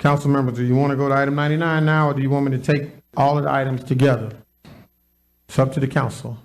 Council members, do you want to go to item 99 now, or do you want me to take all of the items together? It's up to the council.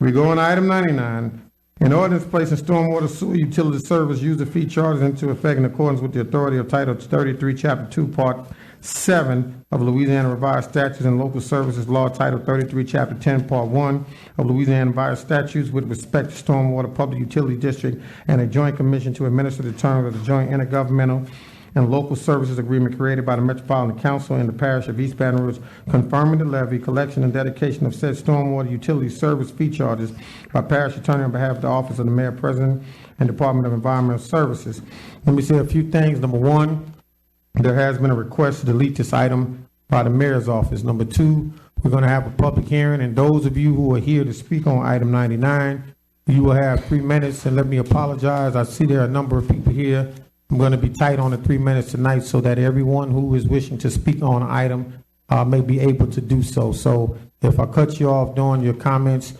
We go on item 99. An ordinance placing stormwater sewer utility service user fee charges into effect in accordance with the authority of Title 33, Chapter 2, Part 7 of Louisiana Revised Statutes and Local Services Law, Title 33, Chapter 10, Part 1 of Louisiana Revised Statutes with respect to stormwater public utility district and a joint commission to administer the terms of the joint intergovernmental and local services agreement created by the Metropolitan Council in the parish of East Baton Rouge, confirming the levy, collection, and dedication of said stormwater utility service fee charges by parish attorney on behalf of the office of the mayor, president, and Department of Environmental Services. Let me say a few things. Number one, there has been a request to delete this item by the mayor's office. Number two, we're going to have a public hearing, and those of you who are here to speak on item 99, you will have 3 minutes, and let me apologize. I see there are a number of people here. I'm going to be tight on the 3 minutes tonight so that everyone who is wishing to speak on an item may be able to do so. So if I cut you off during your comments,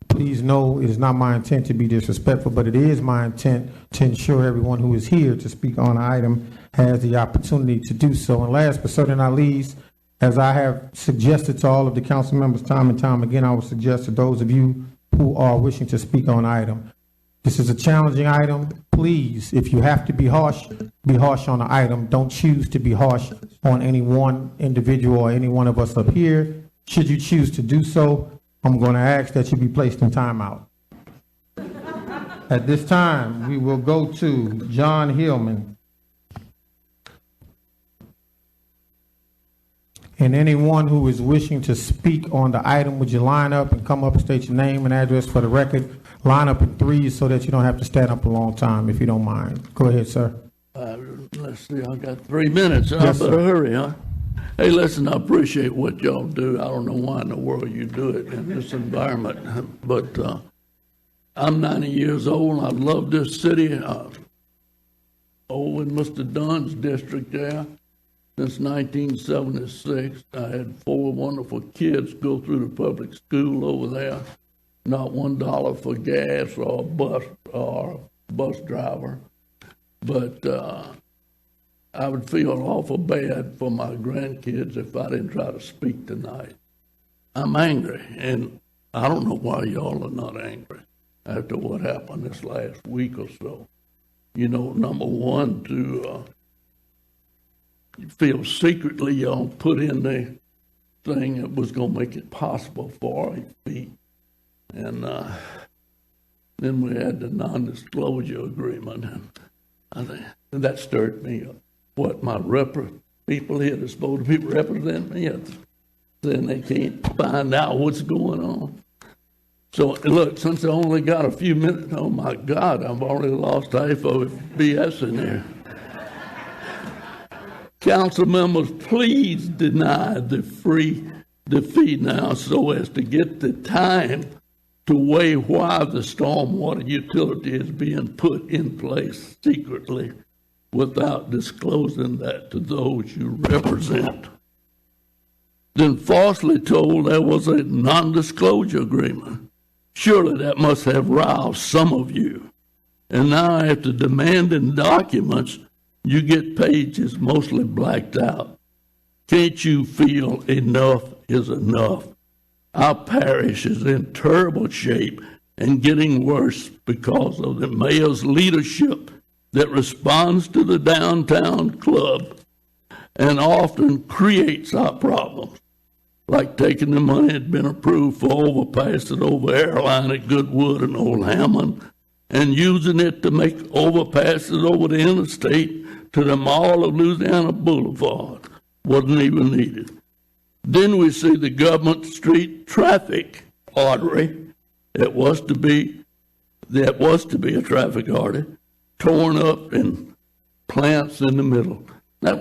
please know it is not my intent to be disrespectful, but it is my intent to ensure everyone who is here to speak on an item has the opportunity to do so. And last but certainly not least, as I have suggested to all of the council members time and time again, I would suggest to those of you who are wishing to speak on an item, this is a challenging item. Please, if you have to be harsh on the item. Don't choose to be harsh on any one individual or any one of us up here. Should you choose to do so, I'm going to ask that you be placed in timeout. At this time, we will go to John Hillman. And anyone who is wishing to speak on the item, would you line up and come up and state your name and address for the record? Line up in threes so that you don't have to stand up a long time, if you don't mind. Go ahead, sir. Let's see, I got 3 minutes. Yes, I better sir. hurry, huh? Hey, listen, I appreciate what y'all do. I don't know why in the world you do it in this environment, but I'm 90 years old. I love this city. Over in Mr. Dunn's district there, since 1976, I had 4 wonderful kids go through the public school over there. Not $1 for gas or bus driver, but I would feel awful bad for my grandkids if I didn't try to speak tonight. I'm angry, and I don't know why y'all are not angry after what happened this last week or so. You know, number one, to feel secretly y'all put in the thing that was going to make it possible for 8 feet. And then we had the non-disclosure agreement, and I think that stirred me up. What, my people here that's supposed to be represent me, then they can't find out what's going on. So, look, since I only got a few minutes, oh my God, I've already lost half of BS in there. Council members, please deny the fee now so as to get the time to weigh why the stormwater utility is being put in place secretly without disclosing that to those you represent. Then falsely told there was a non-disclosure agreement. Surely that must have roused some of you. And now after demanding documents, you get pages mostly blacked out. Can't you feel enough is enough? Our parish is in terrible shape and getting worse because of the mayor's leadership that responds to the downtown club and often creates our problems, like taking the money that had been approved for overpasses over Airline at Goodwood and Old Hammond and using it to make overpasses over the interstate to the Mall of Louisiana Boulevard. Wasn't even needed. Then we see the government street traffic artery that was to be a traffic artery torn up and plants in the middle. Now,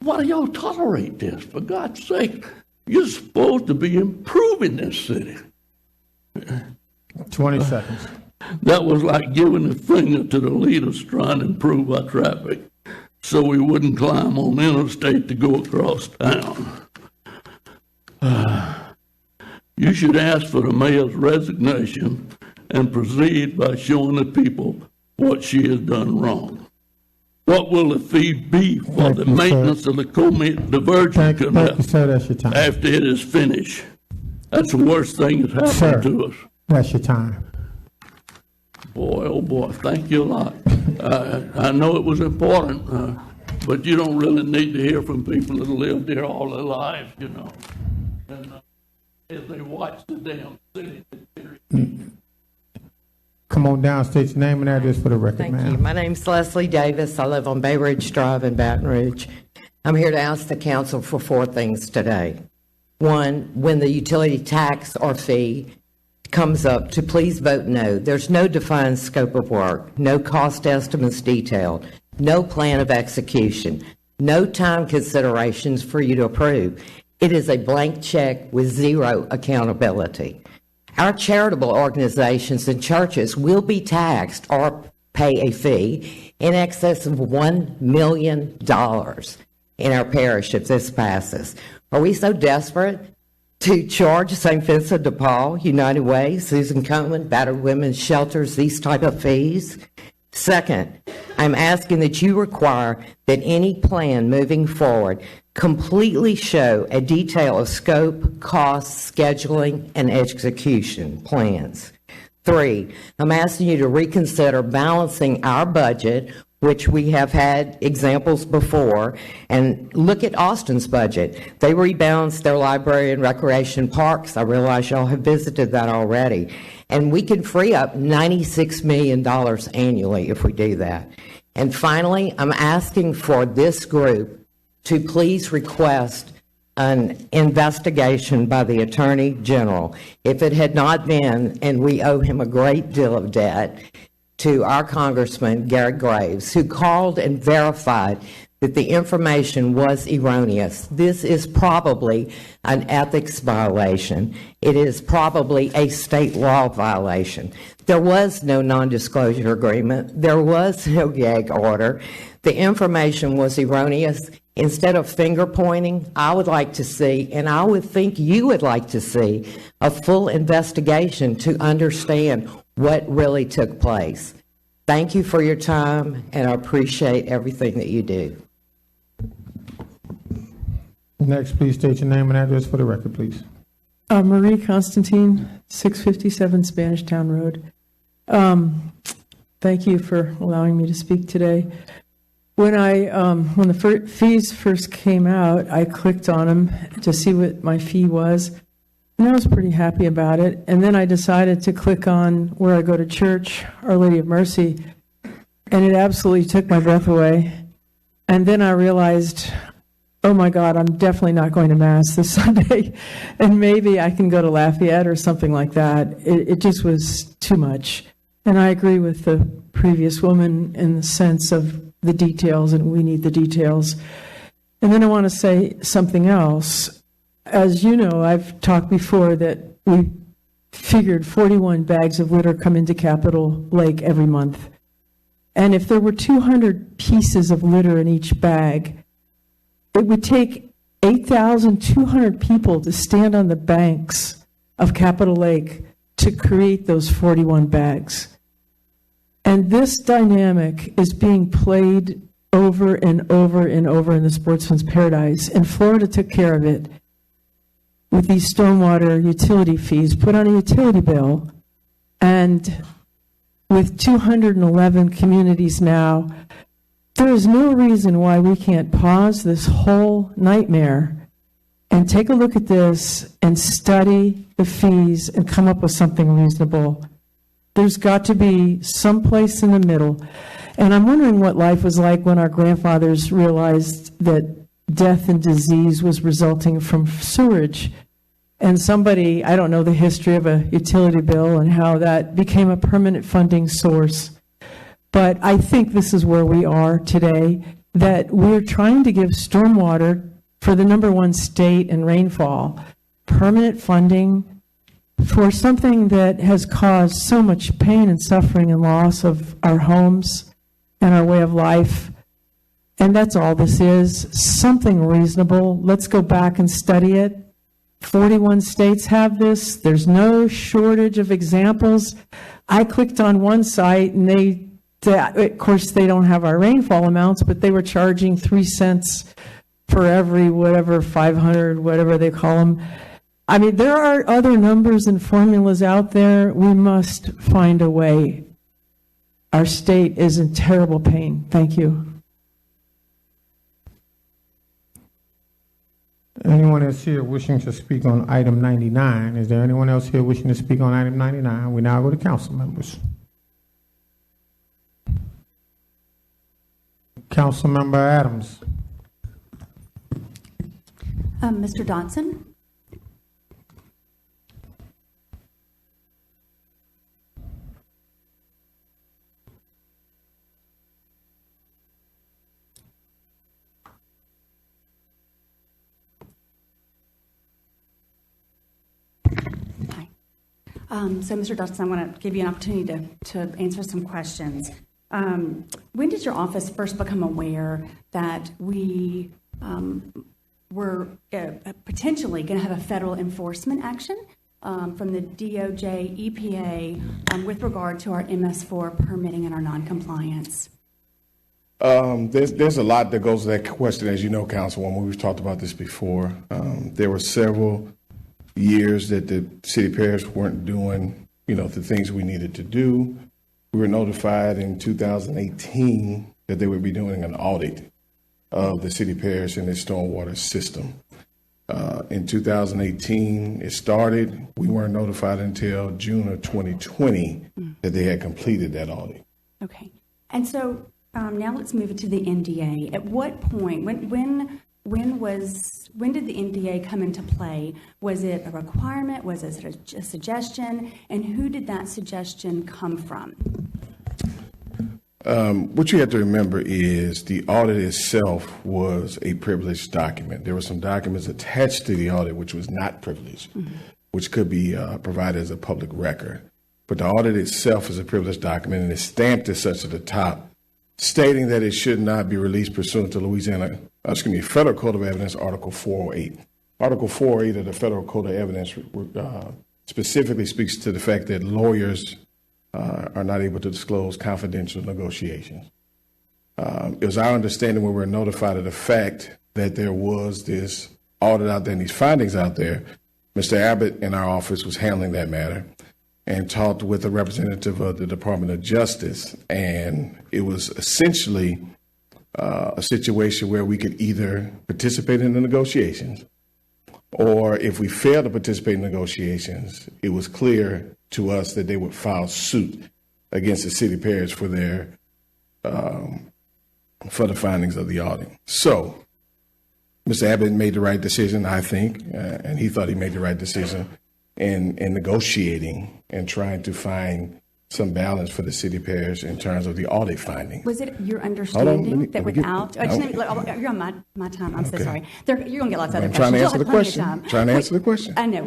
why do y'all tolerate this? For God's sake, you're supposed to be improving this city. 20 seconds. That was like giving a finger to the leaders trying to improve our traffic so we wouldn't climb on the interstate to go across town. You should ask for the mayor's resignation and proceed by showing the people what she has done wrong. What will the fee be for Thank the you, sir. maintenance of the diversion Thank you, canal sir, that's your time. after it is finished? That's the worst thing that's Sir. happened to us. That's your time. Boy, oh boy, thank you a lot. I know it was important, but you don't really need to hear from people that lived there all their lives, you know. And as they watch the damn city. Come on down, state your name and address for the record, Thank ma'am. you. My name's Leslie Davis. I live on Bay Ridge Drive in Baton Rouge. I'm here to ask the council for 4 things today. 1, when the utility tax or fee comes up, to please vote no. There's no defined scope of work, no cost estimates detailed, no plan of execution, no time considerations for you to approve. It is a blank check with zero accountability. Our charitable organizations and churches will be taxed or pay a fee in excess of $1 million in our parish if this passes. Are we so desperate to charge St. Vincent de Paul, United Way, Susan Komen, Battered Women's Shelters, these type of fees? Second, I'm asking that you require that any plan moving forward completely show a detail of scope, cost, scheduling, and execution plans. 3, I'm asking you to reconsider balancing our budget, which we have had examples before, and look at Austin's budget. They rebalanced their library and recreation parks. I realize y'all have visited that already. And we can free up $96 million annually if we do that. And finally, I'm asking for this group to please request an investigation by the Attorney General. If it had not been, and we owe him a great deal of debt, to our Congressman, Garrett Graves, who called and verified that the information was erroneous. This is probably an ethics violation. It is probably a state law violation. There was no non-disclosure agreement. There was no gag order. The information was erroneous. Instead of finger pointing, I would like to see, and I would think you would like to see, a full investigation to understand what really took place. Thank you for your time, and I appreciate everything that you do. Next, please state your name and address for the record, please. Marie Constantine, 657 Spanish Town Road. Thank you for allowing me to speak today. When the fees first came out, I clicked on them to see what my fee was, and I was pretty happy about it. And then I decided to click on where I go to church, Our Lady of Mercy, and it absolutely took my breath away. And then I realized, oh my God, I'm definitely not going to Mass this Sunday, and maybe I can go to Lafayette or something like that. It just was too much. And I agree with the previous woman in the sense of the details, and we need the details. And then I want to say something else. As you know, I've talked before that we figured 41 bags of litter come into Capitol Lake every month. And if there were 200 pieces of litter in each bag, it would take 8,200 people to stand on the banks of Capitol Lake to create those 41 bags. And this dynamic is being played over and over and over in the sportsman's paradise. And Florida took care of it with these stormwater utility fees, put on a utility bill. And with 211 communities now, there is no reason why we can't pause this whole nightmare and take a look at this and study the fees and come up with something reasonable. There's got to be some place in the middle. And I'm wondering what life was like when our grandfathers realized that death and disease was resulting from sewage. And somebody, I don't know the history of a utility bill and how that became a permanent funding source. But I think this is where we are today, that we're trying to give stormwater for the #1 state in rainfall permanent funding for something that has caused so much pain and suffering and loss of our homes and our way of life. And that's all this is, something reasonable. Let's go back and study it. 41 states have this. There's no shortage of examples. I clicked on one site and they of course, they don't have our rainfall amounts, but they were charging 3 cents for every whatever, 500, whatever they call them. I mean, there are other numbers and formulas out there. We must find a way. Our state is in terrible pain. Thank you. Anyone else here wishing to speak on item 99? Is there anyone else here wishing to speak on item 99? We now go to council members. Councilmember Adams. Mr. Dodson? Hi. So, Mr. Dodson, I want to give you an opportunity to answer some questions. When did your office first become aware that we were potentially going to have a federal enforcement action from the DOJ, EPA, with regard to our MS4 permitting and our noncompliance? There's a lot that goes to that question, as you know, Councilwoman. We've talked about this before. There were several years that the city parish weren't doing, the things we needed to do. We were notified in 2018 that they would be doing an audit of the city parish and its stormwater system. In 2018, it started. We weren't notified until June of 2020 that they had completed that audit. Okay. And so now let's move it to the NDA. At what point, when did the NDA come into play? Was it a requirement? Was it a suggestion? And who did that suggestion come from? What you have to remember is the audit itself was a privileged document. There were some documents attached to the audit which was not privileged, which could be provided as a public record. But the audit itself is a privileged document, and it's stamped as such at the top, stating that it should not be released pursuant to Federal Code of Evidence, Article 408. Article 408 of the Federal Code of Evidence specifically speaks to the fact that lawyers are not able to disclose confidential negotiations. It was our understanding when we were notified of the fact that there was this audit out there and these findings out there, Mr. Abbott in our office was handling that matter and talked with a representative of the Department of Justice. And it was essentially a situation where we could either participate in the negotiations, or if we failed to participate in negotiations, it was clear to us that they would file suit against the city parish for their for the findings of the audit. So Mr. Abbott made the right decision, I think, and he thought he made the right decision in negotiating and trying to find some balance for the city parish in terms of the audit finding. Was it your understanding that without, you're on my time, I'm so sorry. You're going to get lots of other questions. Trying to answer the question. Trying to answer the question. I know.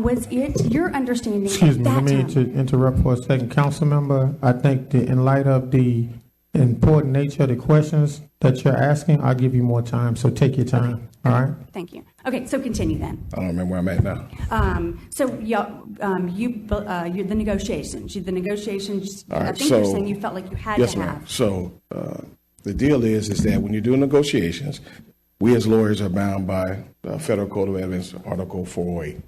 Was it your understanding Excuse me, at let that me time? interrupt for a second. Council member, I think that in light of the important nature of the questions that you're asking, I'll give you more time, so take your time, Okay. all right? Thank you. Okay, so continue then. I don't remember where I'm at now. So the negotiations, All right, I think you're saying you felt like you had yes, to ma'am. have. So the deal is that when you do negotiations, we as lawyers are bound by Federal Code of Evidence, Article 408.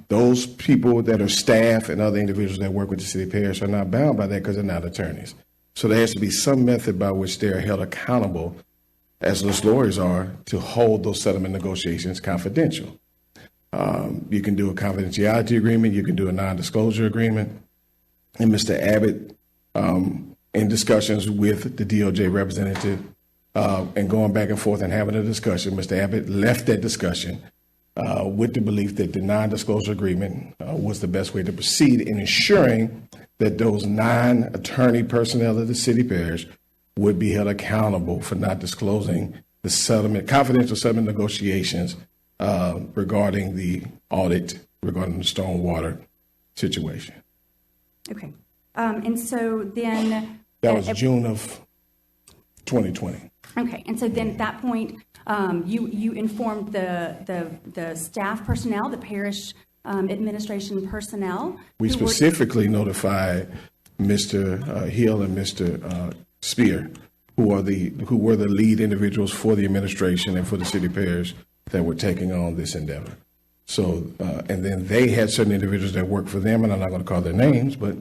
Those people that are staff and other individuals that work with the city parish are not bound by that because they're not attorneys. So there has to be some method by which they are held accountable, as those lawyers are, to hold those settlement negotiations confidential. You can do a confidentiality agreement, you can do a non-disclosure agreement. And Mr. Abbott, in discussions with the DOJ representative and going back and forth and having a discussion, Mr. Abbott left that discussion with the belief that the non-disclosure agreement was the best way to proceed in ensuring that those non-attorney personnel of the city parish would be held accountable for not disclosing the confidential settlement negotiations regarding the audit, regarding the stormwater situation. Okay. And so then... That was June of 2020. Okay. And so then at that point, you informed the staff personnel, the parish administration personnel? We specifically notified Mr. Hill and Mr. Spear, who were the lead individuals for the administration and for the city parish that were taking on this endeavor. So, and then they had certain individuals that worked for them, and I'm not going to call their names, but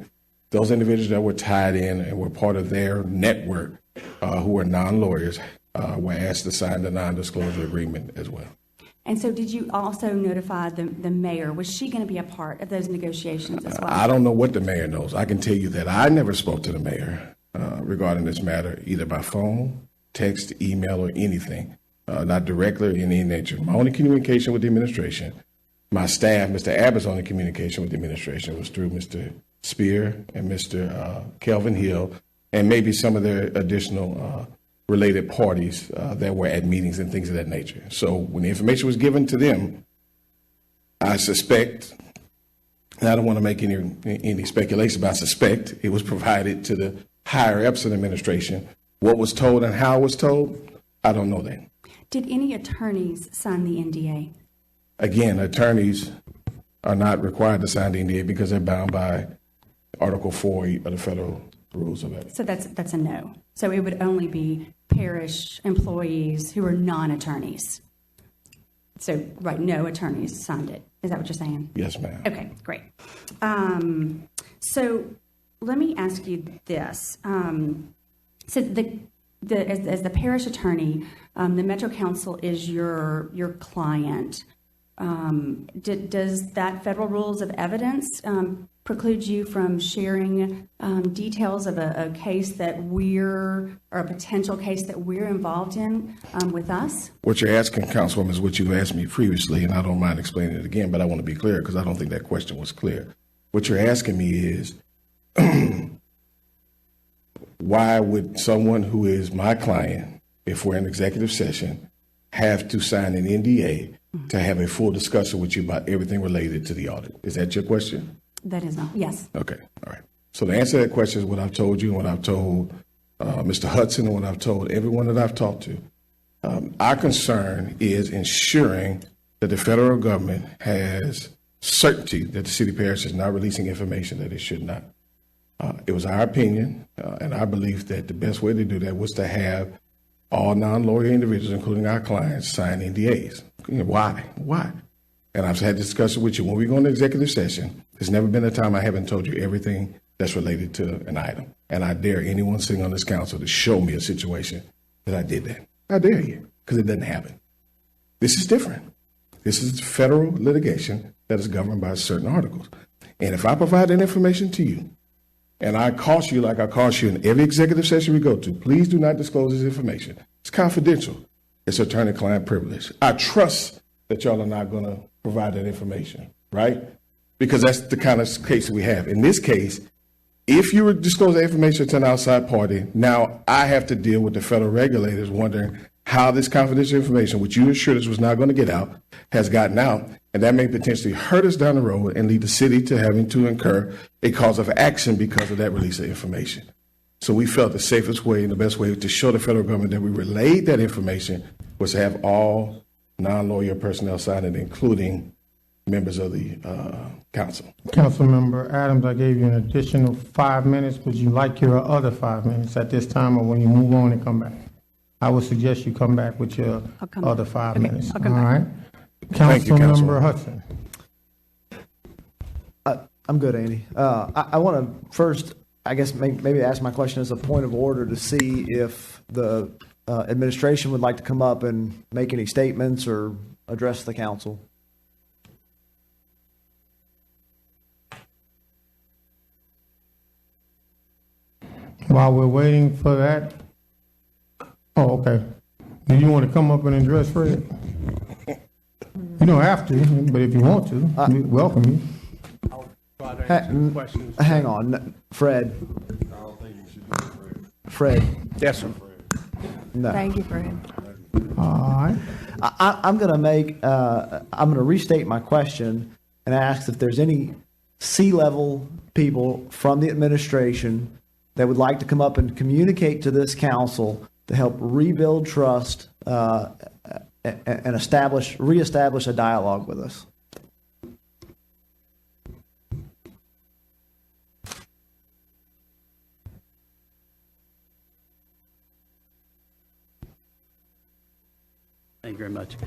those individuals that were tied in and were part of their network, who were non-lawyers, were asked to sign the non-disclosure agreement as well. And so did you also notify the mayor? Was she going to be a part of those negotiations as well? I don't know what the mayor knows. I can tell you that I never spoke to the mayor regarding this matter, either by phone, text, email, or anything, not directly or in any nature. My only communication with the administration, my staff, Mr. Abbott's only communication with the administration was through Mr. Spear and Mr. Kelvin Hill, and maybe some of their additional related parties that were at meetings and things of that nature. So when the information was given to them, I suspect, and I don't want to make any speculation, but I suspect it was provided to the higher ups in the administration. What was told and how it was told, I don't know that. Did any attorneys sign the NDA? Again, attorneys are not required to sign the NDA because they're bound by Article 4 of the federal rules of ethics. So that's a no. So it would only be parish employees who are non-attorneys. So, right, no attorneys signed it. Is that what you're saying? Yes, ma'am. Okay, great. So let me ask you this. So as the parish attorney, the Metro Council is your client. Does that federal rules of evidence preclude you from sharing details of a case that or a potential case that we're involved in with us? What you're asking, Councilwoman, is what you've asked me previously, and I don't mind explaining it again, but I want to be clear because I don't think that question was clear. What you're asking me is, why would someone who is my client, if we're in executive session, have to sign an NDA to have a full discussion with you about everything related to the audit? Is that your question? That is not, yes. Okay, all right. So the answer to that question is what I've told you and what I've told Mr. Hudson and what I've told everyone that I've talked to. Our concern is ensuring that the federal government has certainty that the city parish is not releasing information that it should not. It was our opinion and our belief that the best way to do that was to have all non-lawyer individuals, including our clients, sign NDAs. Why? And I've had this discussion with you. When we go into executive session, there's never been a time I haven't told you everything that's related to an item. And I dare anyone sitting on this council to show me a situation that I did that. I dare you, because it doesn't happen. This is different. This is federal litigation that is governed by certain articles. And if I provide that information to you, and I caution you like I caution you in every executive session we go to, please do not disclose this information. It's confidential. It's attorney-client privilege. I trust that y'all are not going to provide that information, right? Because that's the kind of case we have. In this case, if you would disclose that information to an outside party, now I have to deal with the federal regulators wondering how this confidential information, which you assured us was not going to get out, has gotten out. And that may potentially hurt us down the road and lead the city to having to incur a cause of action because of that release of information. So we felt the safest way and the best way to show the federal government that we relayed that information was to have all non-lawyer personnel sign it, including members of the council. Councilmember Adams, I gave you an additional 5 minutes. Would you like your other 5 minutes at this time or when you move on and come back? I would suggest you come back with your other 5 minutes. I'll come back. All right. Thank you, Councilmember Hudson. I'm good, Andy. I want to first, I guess, maybe ask my question as a point of order to see if the administration would like to come up and make any statements or address the council. While we're waiting for that, oh, okay. Do you want to come up and address Fred? You don't have to, but if you want to, we welcome you. Hang on, Fred. Fred. Yes, sir. No. Thank you, Fred. All right. I'm going to restate my question and ask if there's any C-level people from the administration that would like to come up and communicate to this council to help rebuild trust and reestablish a dialogue with us. Thank you very much.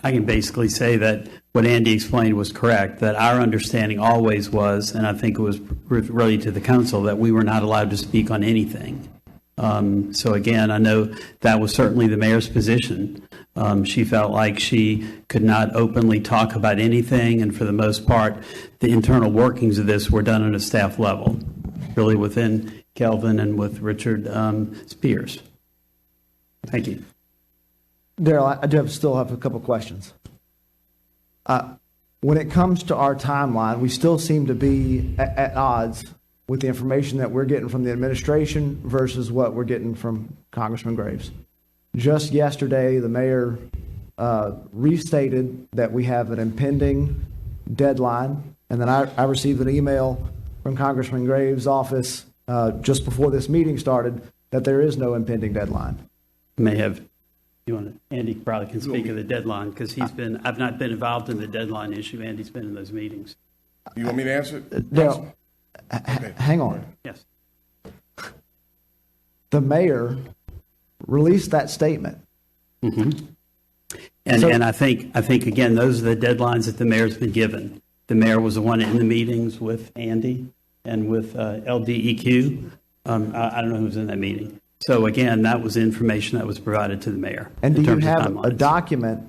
I can basically say that what Andy explained was correct, that our understanding always was, and I think it was really to the council, that we were not allowed to speak on anything. So again, I know that was certainly the mayor's position. She felt like she could not openly talk about anything, and for the most part, the internal workings of this were done at a staff level, really within Kelvin and with Richard Spears. Thank you. Daryl, I still have a couple questions. When it comes to our timeline, we still seem to be at odds with the information that we're getting from the administration versus what we're getting from Congressman Graves. Just yesterday, the mayor restated that we have an impending deadline, and then I received an email from Congressman Graves' office just before this meeting started that there is no impending deadline. May have. Andy probably can speak of the deadline because I've not been involved in the deadline issue. Andy's been in those meetings. You want me to answer? Daryl, hang on. Yes. The mayor released that statement. Mm-hmm. And I think again, those are the deadlines that the mayor's been given. The mayor was the one in the meetings with Andy and with LDEQ. I don't know who was in that meeting. So again, that was information that was provided to the mayor. And do you have a document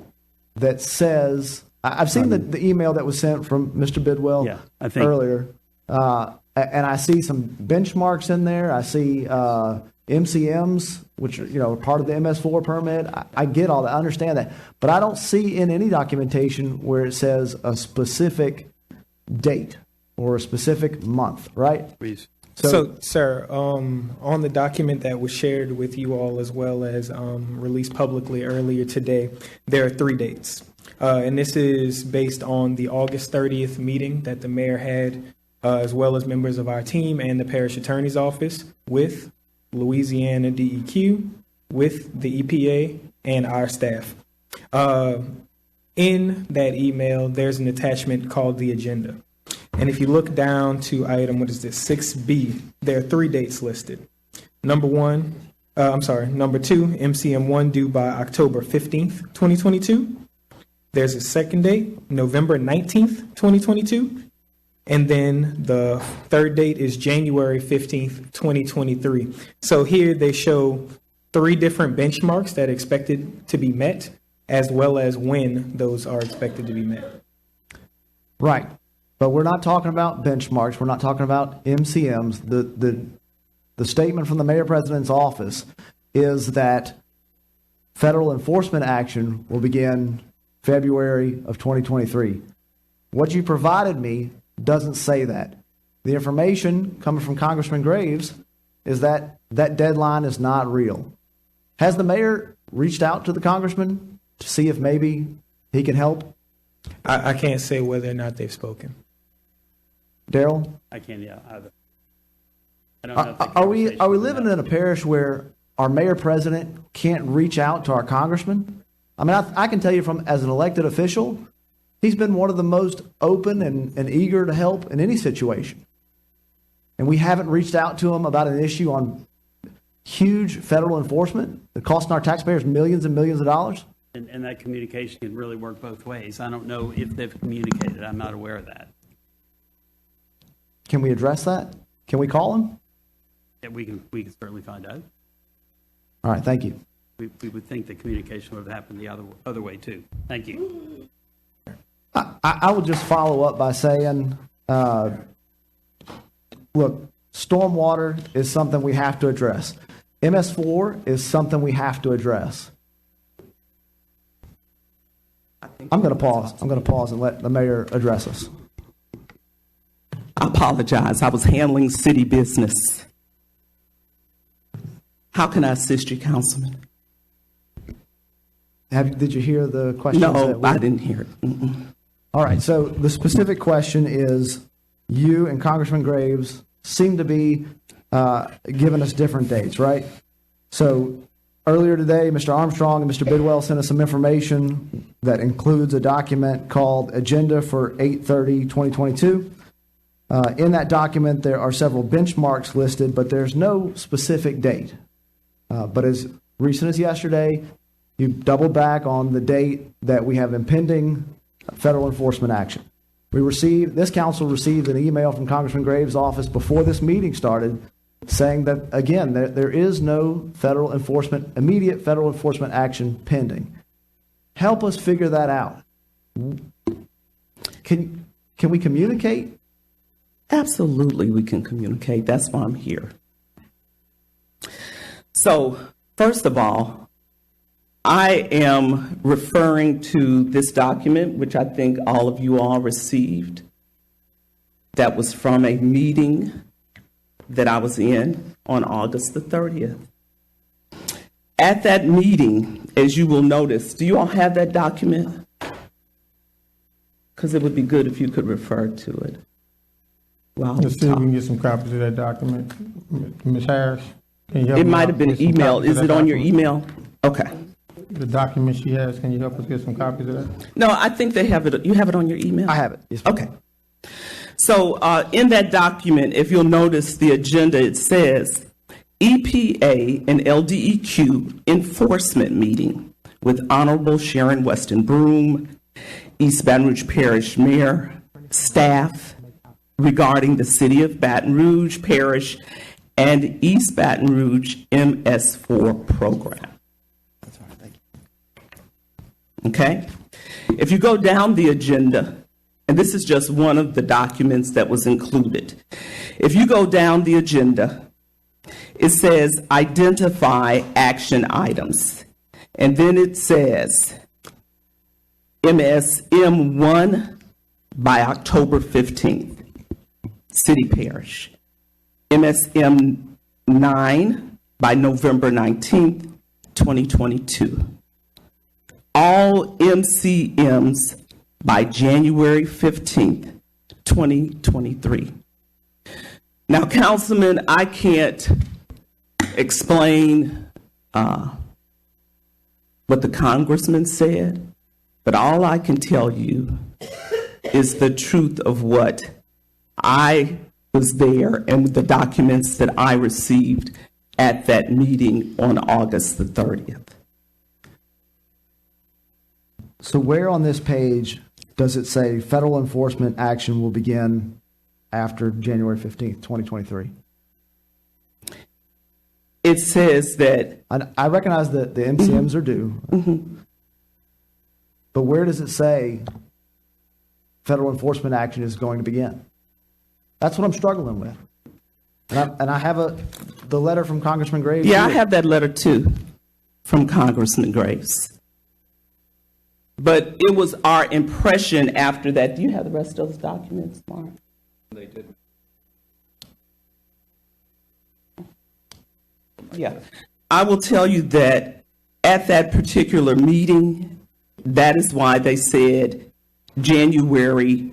that says, I've seen the email that was sent from Mr. Bidwell earlier, and I see some benchmarks in there. I see MCMs, which are part of the MS4 permit. I get all that. I understand that. But I don't see in any documentation where it says a specific date or a specific month, right? Please. So, sir, on the document that was shared with you all as well as released publicly earlier today, there are 3 dates. And this is based on the August 30th meeting that the mayor had, as well as members of our team and the parish attorney's office with Louisiana DEQ, with the EPA, and our staff. In that email, there's an attachment called the agenda. And if you look down to item, 6B, there are 3 dates listed. Number 2, MCM1 due by October 15th, 2022. There's a second date, November 19th, 2022. And then the third date is January 15th, 2023. So here they show 3 different benchmarks that are expected to be met, as well as when those are expected to be met. Right. But we're not talking about benchmarks. We're not talking about MCMs. The statement from the mayor president's office is that federal enforcement action will begin February of 2023. What you provided me doesn't say that. The information coming from Congressman Graves is that that deadline is not real. Has the mayor reached out to the congressman to see if maybe he can help? I can't say whether or not they've spoken. Daryl? I can't either. I don't know if are we living in a parish where our mayor president can't reach out to our congressman? I mean, I can tell you as an elected official, he's been one of the most open and eager to help in any situation. And we haven't reached out to him about an issue on huge federal enforcement that costing our taxpayers millions and millions of dollars. And that communication can really work both ways. I don't know if they've communicated. I'm not aware of that. Can we address that? Can we call him? Yeah, we can certainly find out. All right, thank you. We would think the communication would have happened the other way too. Thank you. I would just follow up by saying, look, stormwater is something we have to address. MS4 is something we have to address. I'm going to pause. I'm going to pause and let the mayor address us. I apologize. I was handling city business. How can I assist you, Councilman? Did you hear the question? No, I didn't hear it. Mm-mm. All right. So the specific question is, you and Congressman Graves seem to be giving us different dates, right? So earlier today, Mr. Armstrong and Mr. Bidwell sent us some information that includes a document called Agenda for 8/30/2022. In that document, there are several benchmarks listed, but there's no specific date. But as recent as yesterday, You doubled back on the date that we have impending federal enforcement action. This council received an email from Congressman Graves' office before this meeting started saying that, again, there is no immediate federal enforcement action pending. Help us figure that out. Can we communicate? Absolutely, we can communicate. That's why I'm here. So, first of all, I am referring to this document, which I think all of you all received, that was from a meeting that I was in on August the 30th. At that meeting, as you will notice, do you all have that document? Because it would be good if you could refer to it. Let's see if we can get some copies of that document. Ms. Harris, can you help It me might out have been with some email. copies of Is that it on your document? email? Okay. The document she has, can you help us get some copies of that? No, I think they have it. You have it on your email? I have it. Yes, ma'am. Okay. So in that document, if you'll notice the agenda, it says EPA and LDEQ enforcement meeting with Honorable Sharon Weston Broom, East Baton Rouge Parish Mayor, staff regarding the City of Baton Rouge Parish and East Baton Rouge MS4 program. Okay? If you go down the agenda, and this is just one of the documents that was included. If you go down the agenda, it says identify action items. And then it says MSM1 by October 15th, City Parish. MSM9 by November 19th, 2022. All MCMs by January 15th, 2023. Now, Councilman, I can't explain what the congressman said, but all I can tell you is the truth of what I was there and the documents that I received at that meeting on August the 30th. So where on this page does it say federal enforcement action will begin after January 15th, 2023? It says that... I recognize that the MCMs are due, but where does it say federal enforcement action is going to begin? That's what I'm struggling with. And I have the letter from Congressman Graves. Yeah, I here. have that letter too from Congressman Graves. But it was our impression after that. Do you have the rest of those documents, Mark? They did. Yeah. I will tell you that at that particular meeting, that is why they said January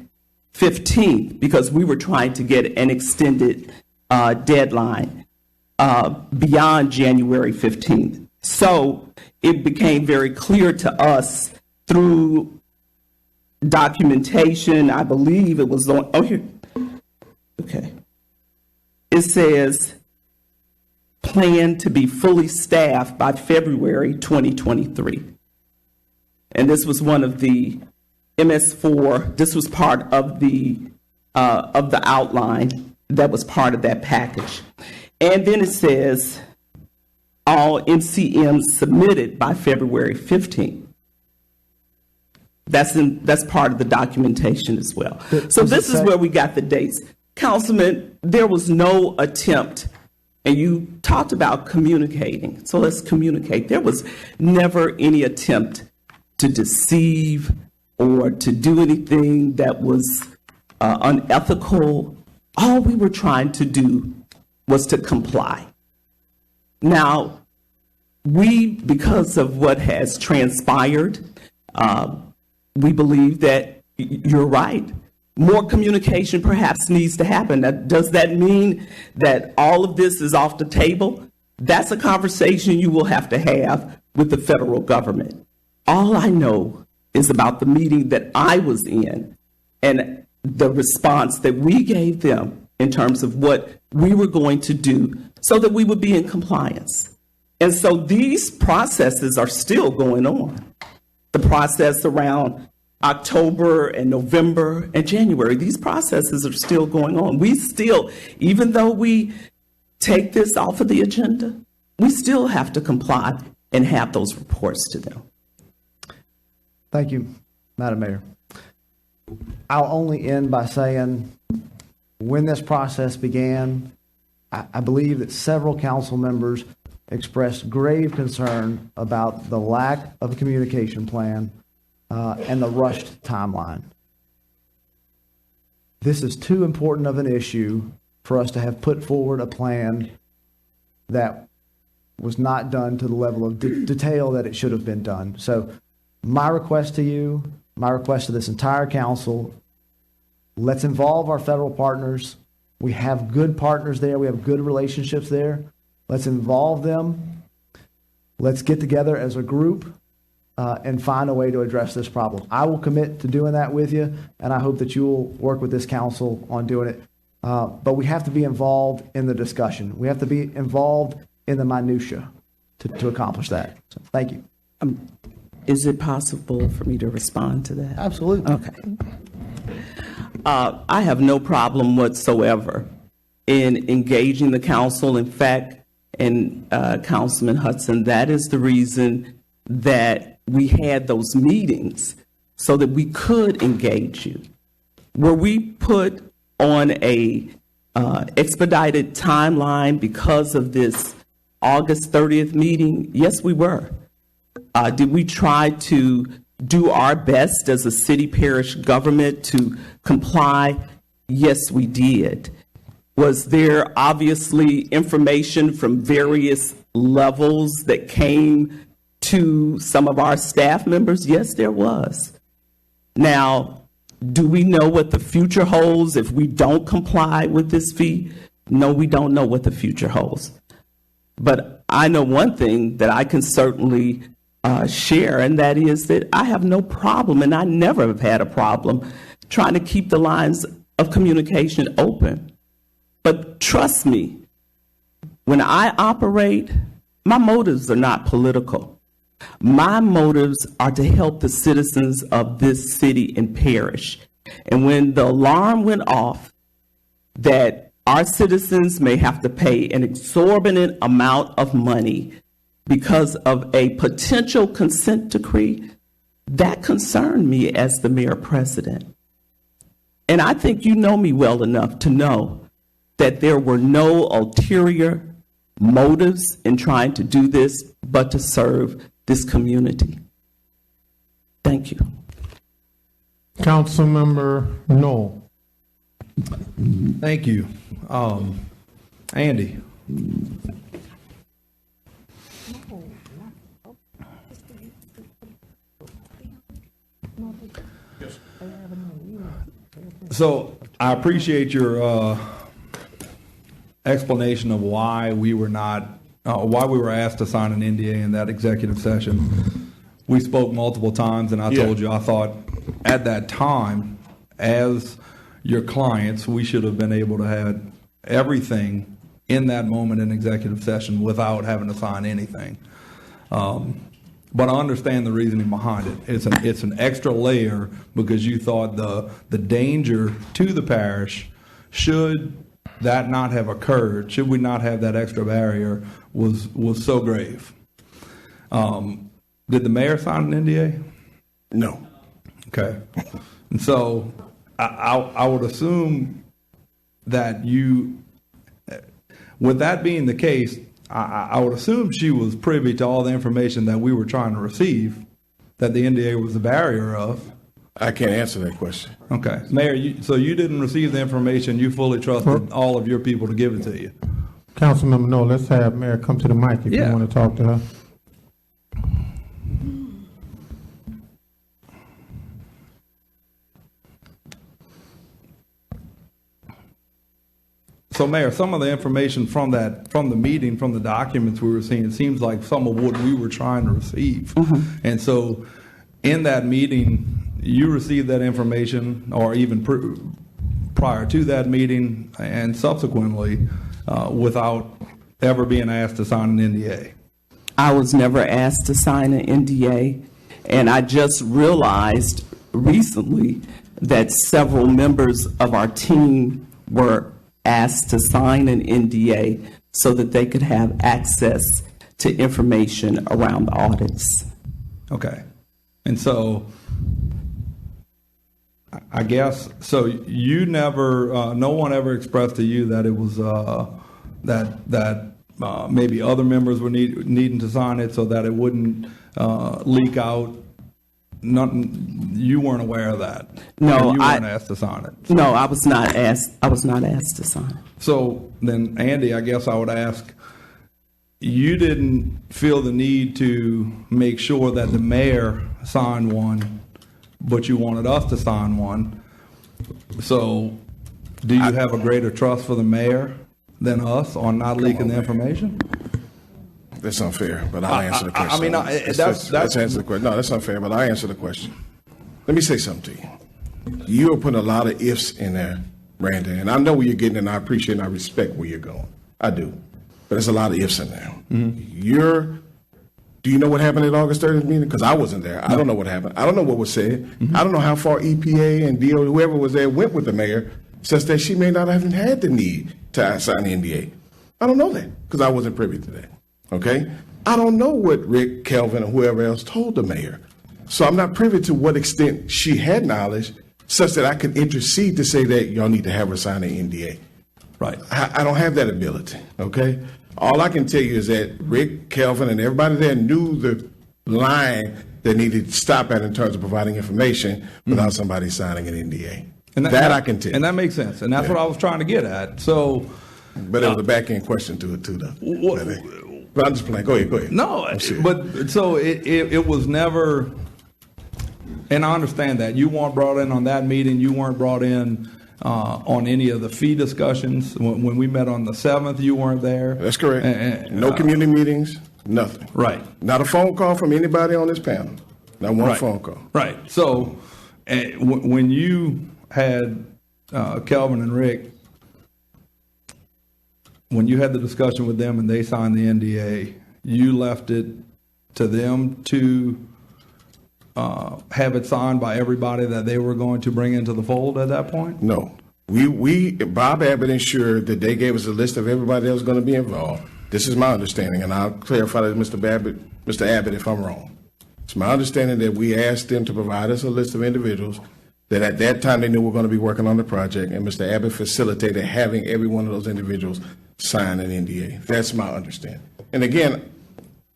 15th, because we were trying to get an extended deadline beyond January 15th. So it became very clear to us through documentation, I believe it was on, oh, here, okay. It says, plan to be fully staffed by February 2023. And this was one of the MS4, this was part of the outline that was part of that package. And then it says, all MCMs submitted by February 15th. That's part of the documentation as well. So this is where we got the dates. Councilman, there was no attempt, and you talked about communicating, so let's communicate. There was never any attempt to deceive or to do anything that was unethical. All we were trying to do was to comply. Now, because of what has transpired, we believe that you're right. More communication perhaps needs to happen. Does that mean that all of this is off the table? That's a conversation you will have to have with the federal government. All I know is about the meeting that I was in and the response that we gave them in terms of what we were going to do so that we would be in compliance. And so these processes are still going on. The process around October and November and January, these processes are still going on. We still, even though we take this off of the agenda, we still have to comply and have those reports to them. Thank you, Madam Mayor. I'll only end by saying, when this process began, I believe that several council members expressed grave concern about the lack of a communication plan and the rushed timeline. This is too important of an issue for us to have put forward a plan that was not done to the level of detail that it should have been done. So my request to you, my request to this entire council, let's involve our federal partners. We have good partners there. We have good relationships there. Let's involve them. Let's get together as a group and find a way to address this problem. I will commit to doing that with you, and I hope that you will work with this council on doing it. But we have to be involved in the discussion. We have to be involved in the minutia to accomplish that. So, thank you. Is it possible for me to respond to that? Absolutely. Okay. I have no problem whatsoever in engaging the council. In fact, and Councilman Hudson, that is the reason that we had those meetings, so that we could engage you. Were we put on a expedited timeline because of this August 30th meeting? Yes, we were. Did we try to do our best as a city parish government to comply? Yes, we did. Was there obviously information from various levels that came to some of our staff members? Yes, there was. Now, do we know what the future holds if we don't comply with this fee? No, we don't know what the future holds. But I know one thing that I can certainly share, and that is that I have no problem, and I never have had a problem, trying to keep the lines of communication open. But trust me, when I operate, my motives are not political. My motives are to help the citizens of this city and parish. And when the alarm went off that our citizens may have to pay an exorbitant amount of money because of a potential consent decree, that concerned me as the mayor president. And I think you know me well enough to know that there were no ulterior motives in trying to do this, but to serve this community. Thank you. Councilmember Noel. Thank you. Andy. So I appreciate your explanation of why we were asked to sign an NDA in that executive session. We spoke multiple times, and I told you I thought at that time, as your clients, we should have been able to have everything in that moment in executive session without having to sign anything. But I understand the reasoning behind it. It's an extra layer because you thought the danger to the parish, should that not have occurred, should we not have that extra barrier, was so grave. Did the mayor sign an NDA? No. Okay. And so I would assume that with that being the case, I would assume she was privy to all the information that we were trying to receive, that the NDA was a barrier of. I can't answer that question. Okay. Mayor, so you didn't receive the information, you fully trusted all of your people to give it to you? Councilmember Noel, let's have Mayor come to the mic if you want to talk to her. So, Mayor, some of the information from the meeting, from the documents we were seeing, it seems like some of what we were trying to receive. Mm-hmm. And so, in that meeting, you received that information, or even prior to that meeting, and subsequently, without ever being asked to sign an NDA. I was never asked to sign an NDA, and I just realized recently that several members of our team were asked to sign an NDA so that they could have access to information around the audits. Okay. And so I guess, so you never, no one ever expressed to you that it was, that maybe other members were needing to sign it so that it wouldn't leak out? You weren't aware of that? No, and you weren't asked to sign it? No, I was not asked to sign it. So then, Andy, I guess I would ask, you didn't feel the need to make sure that the mayor signed one, but you wanted us to sign one. So do you have a greater trust for the mayor than us on not leaking the information? That's unfair, but I'll answer the question. I mean, let's answer the question. No, that's unfair, but I'll answer the question. Let me say something to you. You are putting a lot of ifs in there, Brandon, and I know where you're getting, and I appreciate and I respect where you're going. I do. But there's a lot of ifs in there. Mm-hmm. Do you know what happened at August 30th meeting? Because I wasn't there. I don't know what happened. I don't know what was said. Mm-hmm. I don't know how far EPA and DO, whoever was there, went with the mayor, such that she may not have had the need to sign the NDA. I don't know that because I wasn't privy to that. Okay? I don't know what Rick, Kelvin, or whoever else told the mayor. So I'm not privy to what extent she had knowledge such that I could intercede to say that y'all need to have her sign an NDA. Right. I don't have that ability. Okay? All I can tell you is that Rick, Kelvin, and everybody there knew the line that needed to stop at in terms of providing information without somebody signing an NDA. And that I can tell you. And that makes sense. And that's what I was trying to get at. So, but there was a back end question to it too, though. But I'm just playing. Go ahead. No, but so it was never. And I understand that you weren't brought in on that meeting. You weren't brought in on any of the fee discussions. When we met on the 7th, you weren't there. That's correct. No community meetings, nothing. Right. Not a phone call from anybody on this panel. Not one phone call. Right. So when you had Kelvin and Rick, when you had the discussion with them and they signed the NDA, you left it to them to have it signed by everybody that they were going to bring into the fold at that point? No. Bob Abbott ensured that they gave us a list of everybody that was going to be involved. This is my understanding, and I'll clarify that Mr. Abbott if I'm wrong. It's my understanding that we asked them to provide us a list of individuals that at that time they knew were going to be working on the project, and Mr. Abbott facilitated having every one of those individuals sign an NDA. That's my understanding. And again,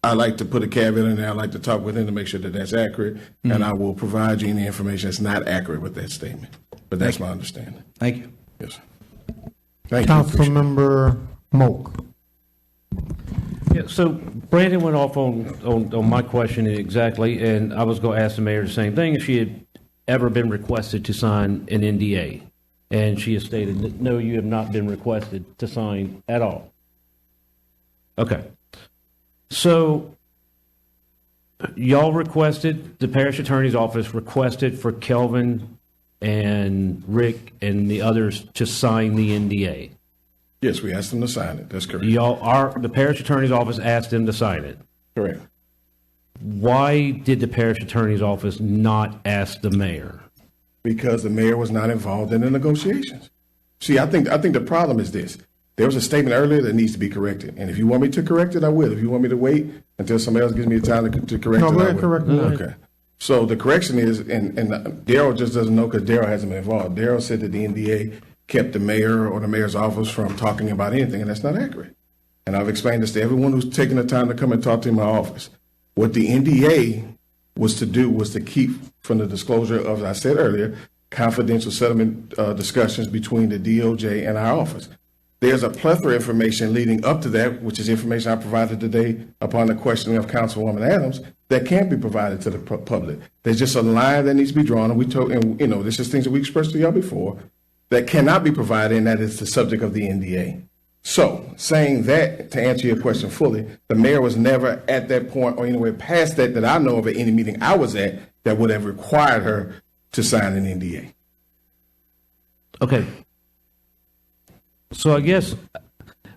I like to put a caveat in there. I like to talk with him to make sure that that's accurate, and I will provide you any information that's not accurate with that statement. But that's my understanding. Thank you. Yes. Thank you. Councilmember Moak. Yeah, so Brandon went off on my question exactly, and I was going to ask the mayor the same thing, if she had ever been requested to sign an NDA. And she has stated that, no, you have not been requested to sign at all. Okay. So y'all requested, the parish attorney's office requested for Kelvin and Rick and the others to sign the NDA. Yes, we asked them to sign it. That's correct. The parish attorney's office asked them to sign it. Correct. Why did the parish attorney's office not ask the mayor? Because the mayor was not involved in the negotiations. See, I think the problem is this. There was a statement earlier that needs to be corrected. And if you want me to correct it, I will. If you want me to wait until somebody else gives me the time to correct it, I will. No, go ahead, correct it. Okay. So the correction is, and Daryl just doesn't know because Daryl hasn't been involved. Daryl said that the NDA kept the mayor or the mayor's office from talking about anything, and that's not accurate. And I've explained this to everyone who's taken the time to come and talk to my office. What the NDA was to do was to keep from the disclosure of, as I said earlier, confidential settlement discussions between the DOJ and our office. There's a plethora of information leading up to that, which is information I provided today upon the questioning of Councilwoman Adams, that can't be provided to the public. There's just a line that needs to be drawn, and this is things that we expressed to y'all before, that cannot be provided, and that is the subject of the NDA. So, saying that, to answer your question fully, the mayor was never at that point or anywhere past that I know of at any meeting I was at that would have required her to sign an NDA. Okay. So I guess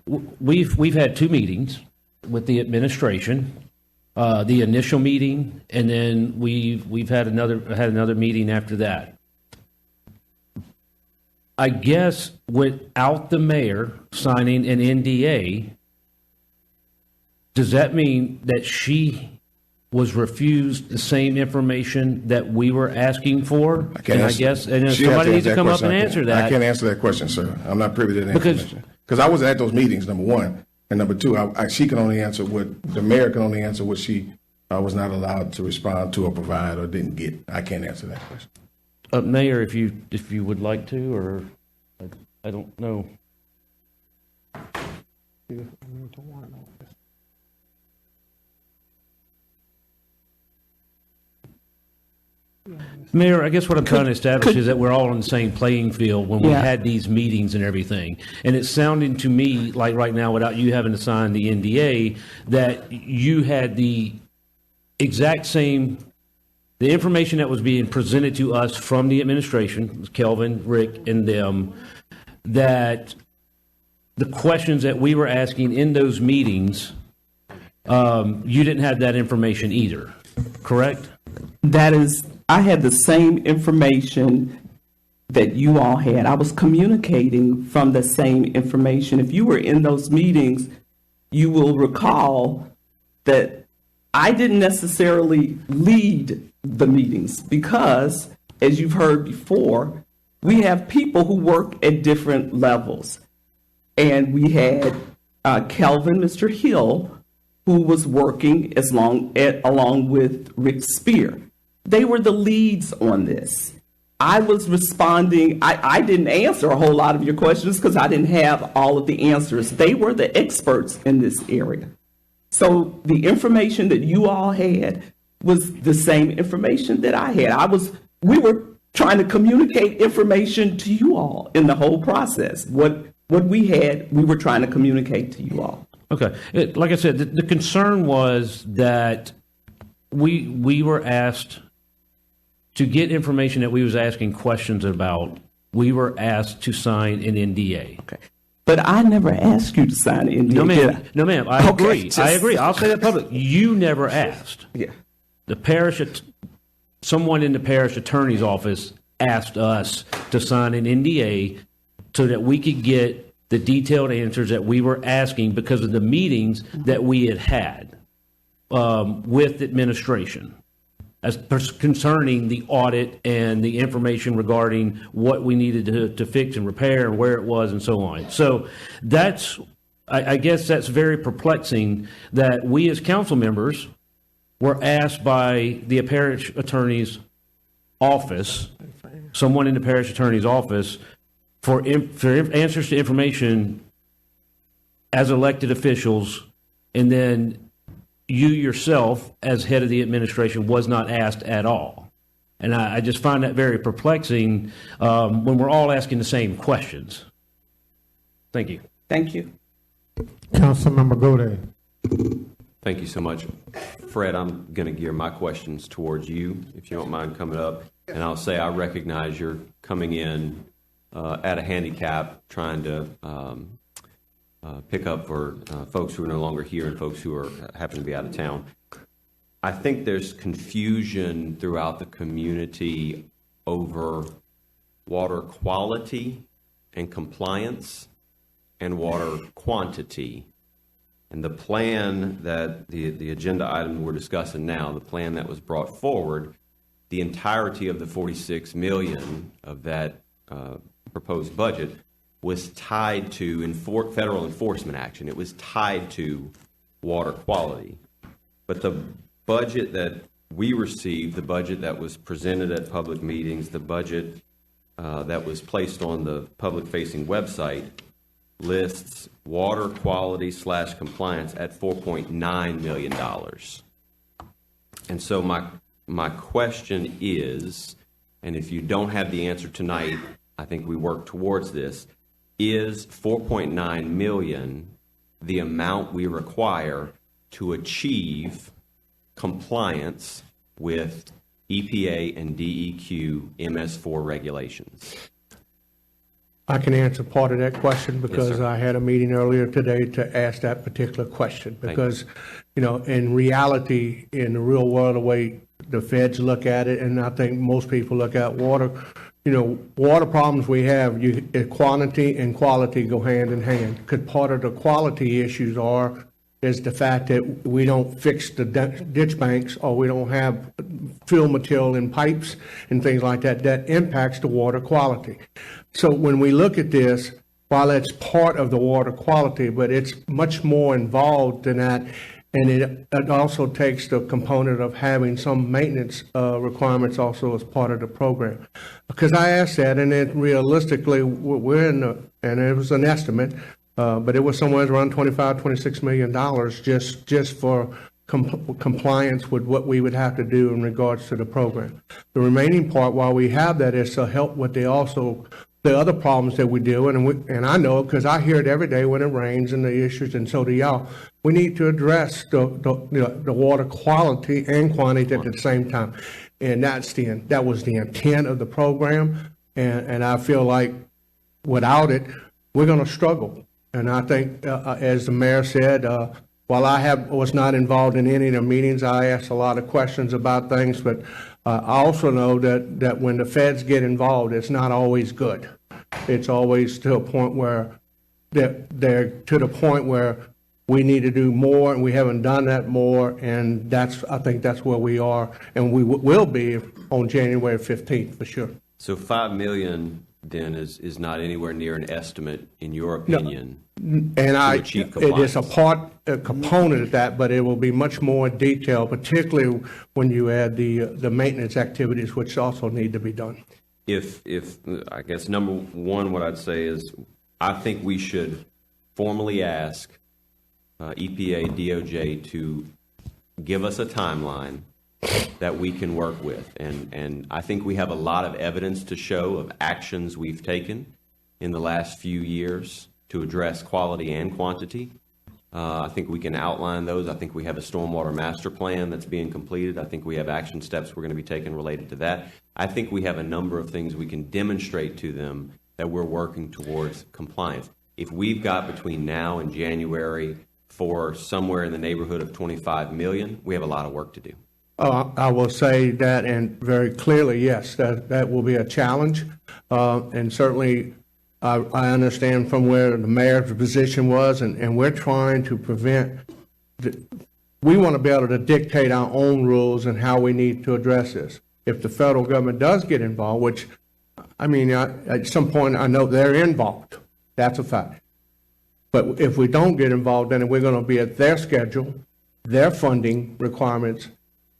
we've had two meetings with the administration, the initial meeting, and then we've had another meeting after that. I guess without the mayor signing an NDA, does that mean that she was refused the same information that we were asking for? I guess, and then somebody needs to come up and answer that. I can't answer that question, sir. I'm not privy to that information. Because I was at those meetings, number one. And number two, she can only answer the mayor can only answer what she was not allowed to respond to or provide or didn't get. I can't answer that question. Mayor, if you would like to, or I don't know. Mayor, I guess what I'm trying to establish is that we're all on the same playing field when we had these meetings and everything. And it's sounding to me like right now, without you having to sign the NDA, that you had the exact same, the information that was being presented to us from the administration, Kelvin, Rick, and them, that the questions that we were asking in those meetings, you didn't have that information either, correct? I had the same information that you all had. I was communicating from the same information. If you were in those meetings, you will recall that I didn't necessarily lead the meetings because, as you've heard before, we have people who work at different levels. And we had Kelvin, Mr. Hill, who was working along with Rick Spear. They were the leads on this. I was responding. I didn't answer a whole lot of your questions because I didn't have all of the answers. They were the experts in this area. So the information that you all had was the same information that I had. We were trying to communicate information to you all in the whole process. What we had, we were trying to communicate to you all. Okay. Like I said, the concern was that we were asked to get information that we was asking questions about. We were asked to sign an NDA. Okay. But I never asked you to sign an NDA. No, ma'am. I agree. I agree. I'll say that publicly. You never asked. Yeah. Someone in the parish attorney's office asked us to sign an NDA so that we could get the detailed answers that we were asking because of the meetings that we had with administration as concerning the audit and the information regarding what we needed to fix and repair and where it was and so on. So I guess that's very perplexing that we as council members were asked by the parish attorney's office, someone in the parish attorney's office, for answers to information as elected officials, and then you yourself, as head of the administration, was not asked at all. And I just find that very perplexing when we're all asking the same questions. Thank you. Thank you. Councilmember Gode. Thank you so much. Fred, I'm going to gear my questions towards you, if you don't mind coming up. And I'll say I recognize you're coming in at a handicap, trying to pick up for folks who are no longer here and folks who happen to be out of town. I think there's confusion throughout the community over water quality and compliance and water quantity. And the plan that the agenda item we're discussing now, the plan that was brought forward, the entirety of the $46 million of that proposed budget was tied to federal enforcement action. It was tied to water quality. But the budget that we received, the budget that was presented at public meetings, the budget that was placed on the public-facing website lists water quality / compliance at $4.9 million. And so my question is, and if you don't have the answer tonight, I think we work towards this, is $4.9 million the amount we require to achieve compliance with EPA and DEQ MS4 regulations? I can answer part of that question because sir. I had a meeting earlier today to ask that particular question. Thank Because, in reality, in the real world, the way the feds look at it, and I think most people look at water, water problems we have, quantity and quality go hand in hand. Because part of the quality issues is the fact that we don't fix the ditch banks, or we don't have fill material in pipes and things like that. That impacts the water quality. So when we look at this, while it's part of the water quality, but it's much more involved than that, and it also takes the component of having some maintenance requirements also as part of the program. Because I asked that, and it realistically, we're and it was an estimate, but it was somewhere around $25-26 million just for compliance with what we would have to do in regards to the program. The remaining part, while we have that, is to help with the other problems that we deal with, and I know because I hear it every day when it rains and the issues, and so do y'all. We need to address the water quality and quantity at the same time, and that was the intent of the program, and I feel like without it, we're going to struggle. And I think, as the mayor said, while I was not involved in any of the meetings, I asked a lot of questions about things, but I also know that when the feds get involved, it's not always good. It's always to a point where they're to the point where we need to do more, and we haven't done that more, and I think that's where we are, and we will be on January 15th for sure. So $5 million then is not anywhere near an estimate, in your opinion, And to achieve compliance. it is a component of that, but it will be much more detailed, particularly when you add the maintenance activities, which also need to be done. If I guess number one, what I'd say is I think we should formally ask EPA, DOJ to give us a timeline that we can work with. And I think we have a lot of evidence to show of actions we've taken in the last few years to address quality and quantity. I think we can outline those. I think we have a stormwater master plan that's being completed. I think we have action steps we're going to be taking related to that. I think we have a number of things we can demonstrate to them that we're working towards compliance. If we've got between now and January for somewhere in the neighborhood of 25 million, we have a lot of work to do. I will say that, and very clearly, yes, that will be a challenge. And certainly, I understand from where the mayor's position was, and we're trying to prevent, we want to be able to dictate our own rules and how we need to address this. If the federal government does get involved, which, I mean, at some point, I know they're involved. That's a fact. But if we don't get involved, then we're going to be at their schedule, their funding requirements,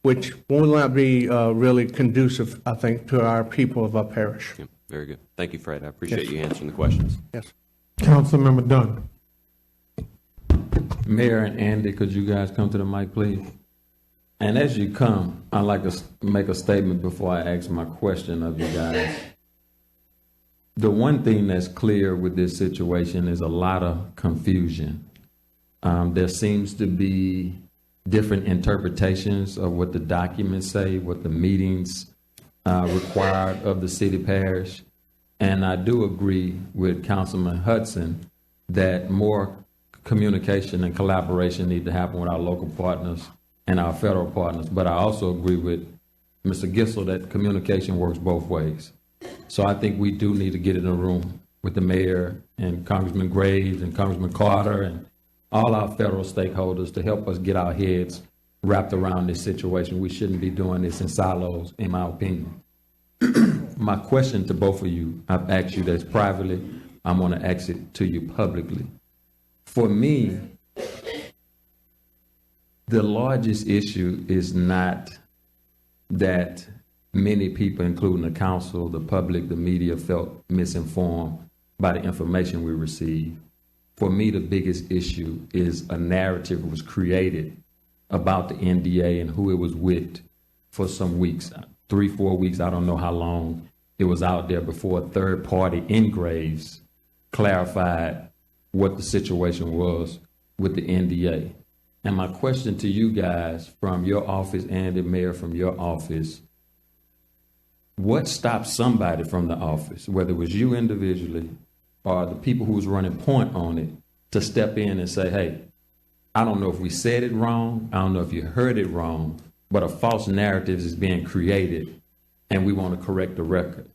which will not be really conducive, I think, to our people of our parish. Yeah, very good. Thank you, Fred. I appreciate you answering the questions. Yes. Councilmember Dunn. Mayor and Andy, could you guys come to the mic, please? And as you come, I'd like to make a statement before I ask my question of you guys. The one thing that's clear with this situation is a lot of confusion. There seems to be different interpretations of what the documents say, what the meetings required of the city parish. And I do agree with Councilman Hudson that more communication and collaboration need to happen with our local partners and our federal partners. But I also agree with Mr. Gissel that communication works both ways. So I think we do need to get in a room with the mayor and Congressman Graves and Congressman Carter and all our federal stakeholders to help us get our heads wrapped around this situation. We shouldn't be doing this in silos, in my opinion. My question to both of you, I've asked you this privately, I'm going to ask it to you publicly. For me, the largest issue is not that many people, including the council, the public, the media, felt misinformed by the information we received. For me, the biggest issue is a narrative was created about the NDA and who it was with for some weeks, 3-4 weeks, I don't know how long it was out there before a third party in Graves clarified what the situation was with the NDA. And my question to you guys from your office and the mayor from your office, what stopped somebody from the office, whether it was you individually or the people who was running point on it to step in and say, hey, I don't know if we said it wrong, I don't know if you heard it wrong, but a false narrative is being created, and we want to correct the record.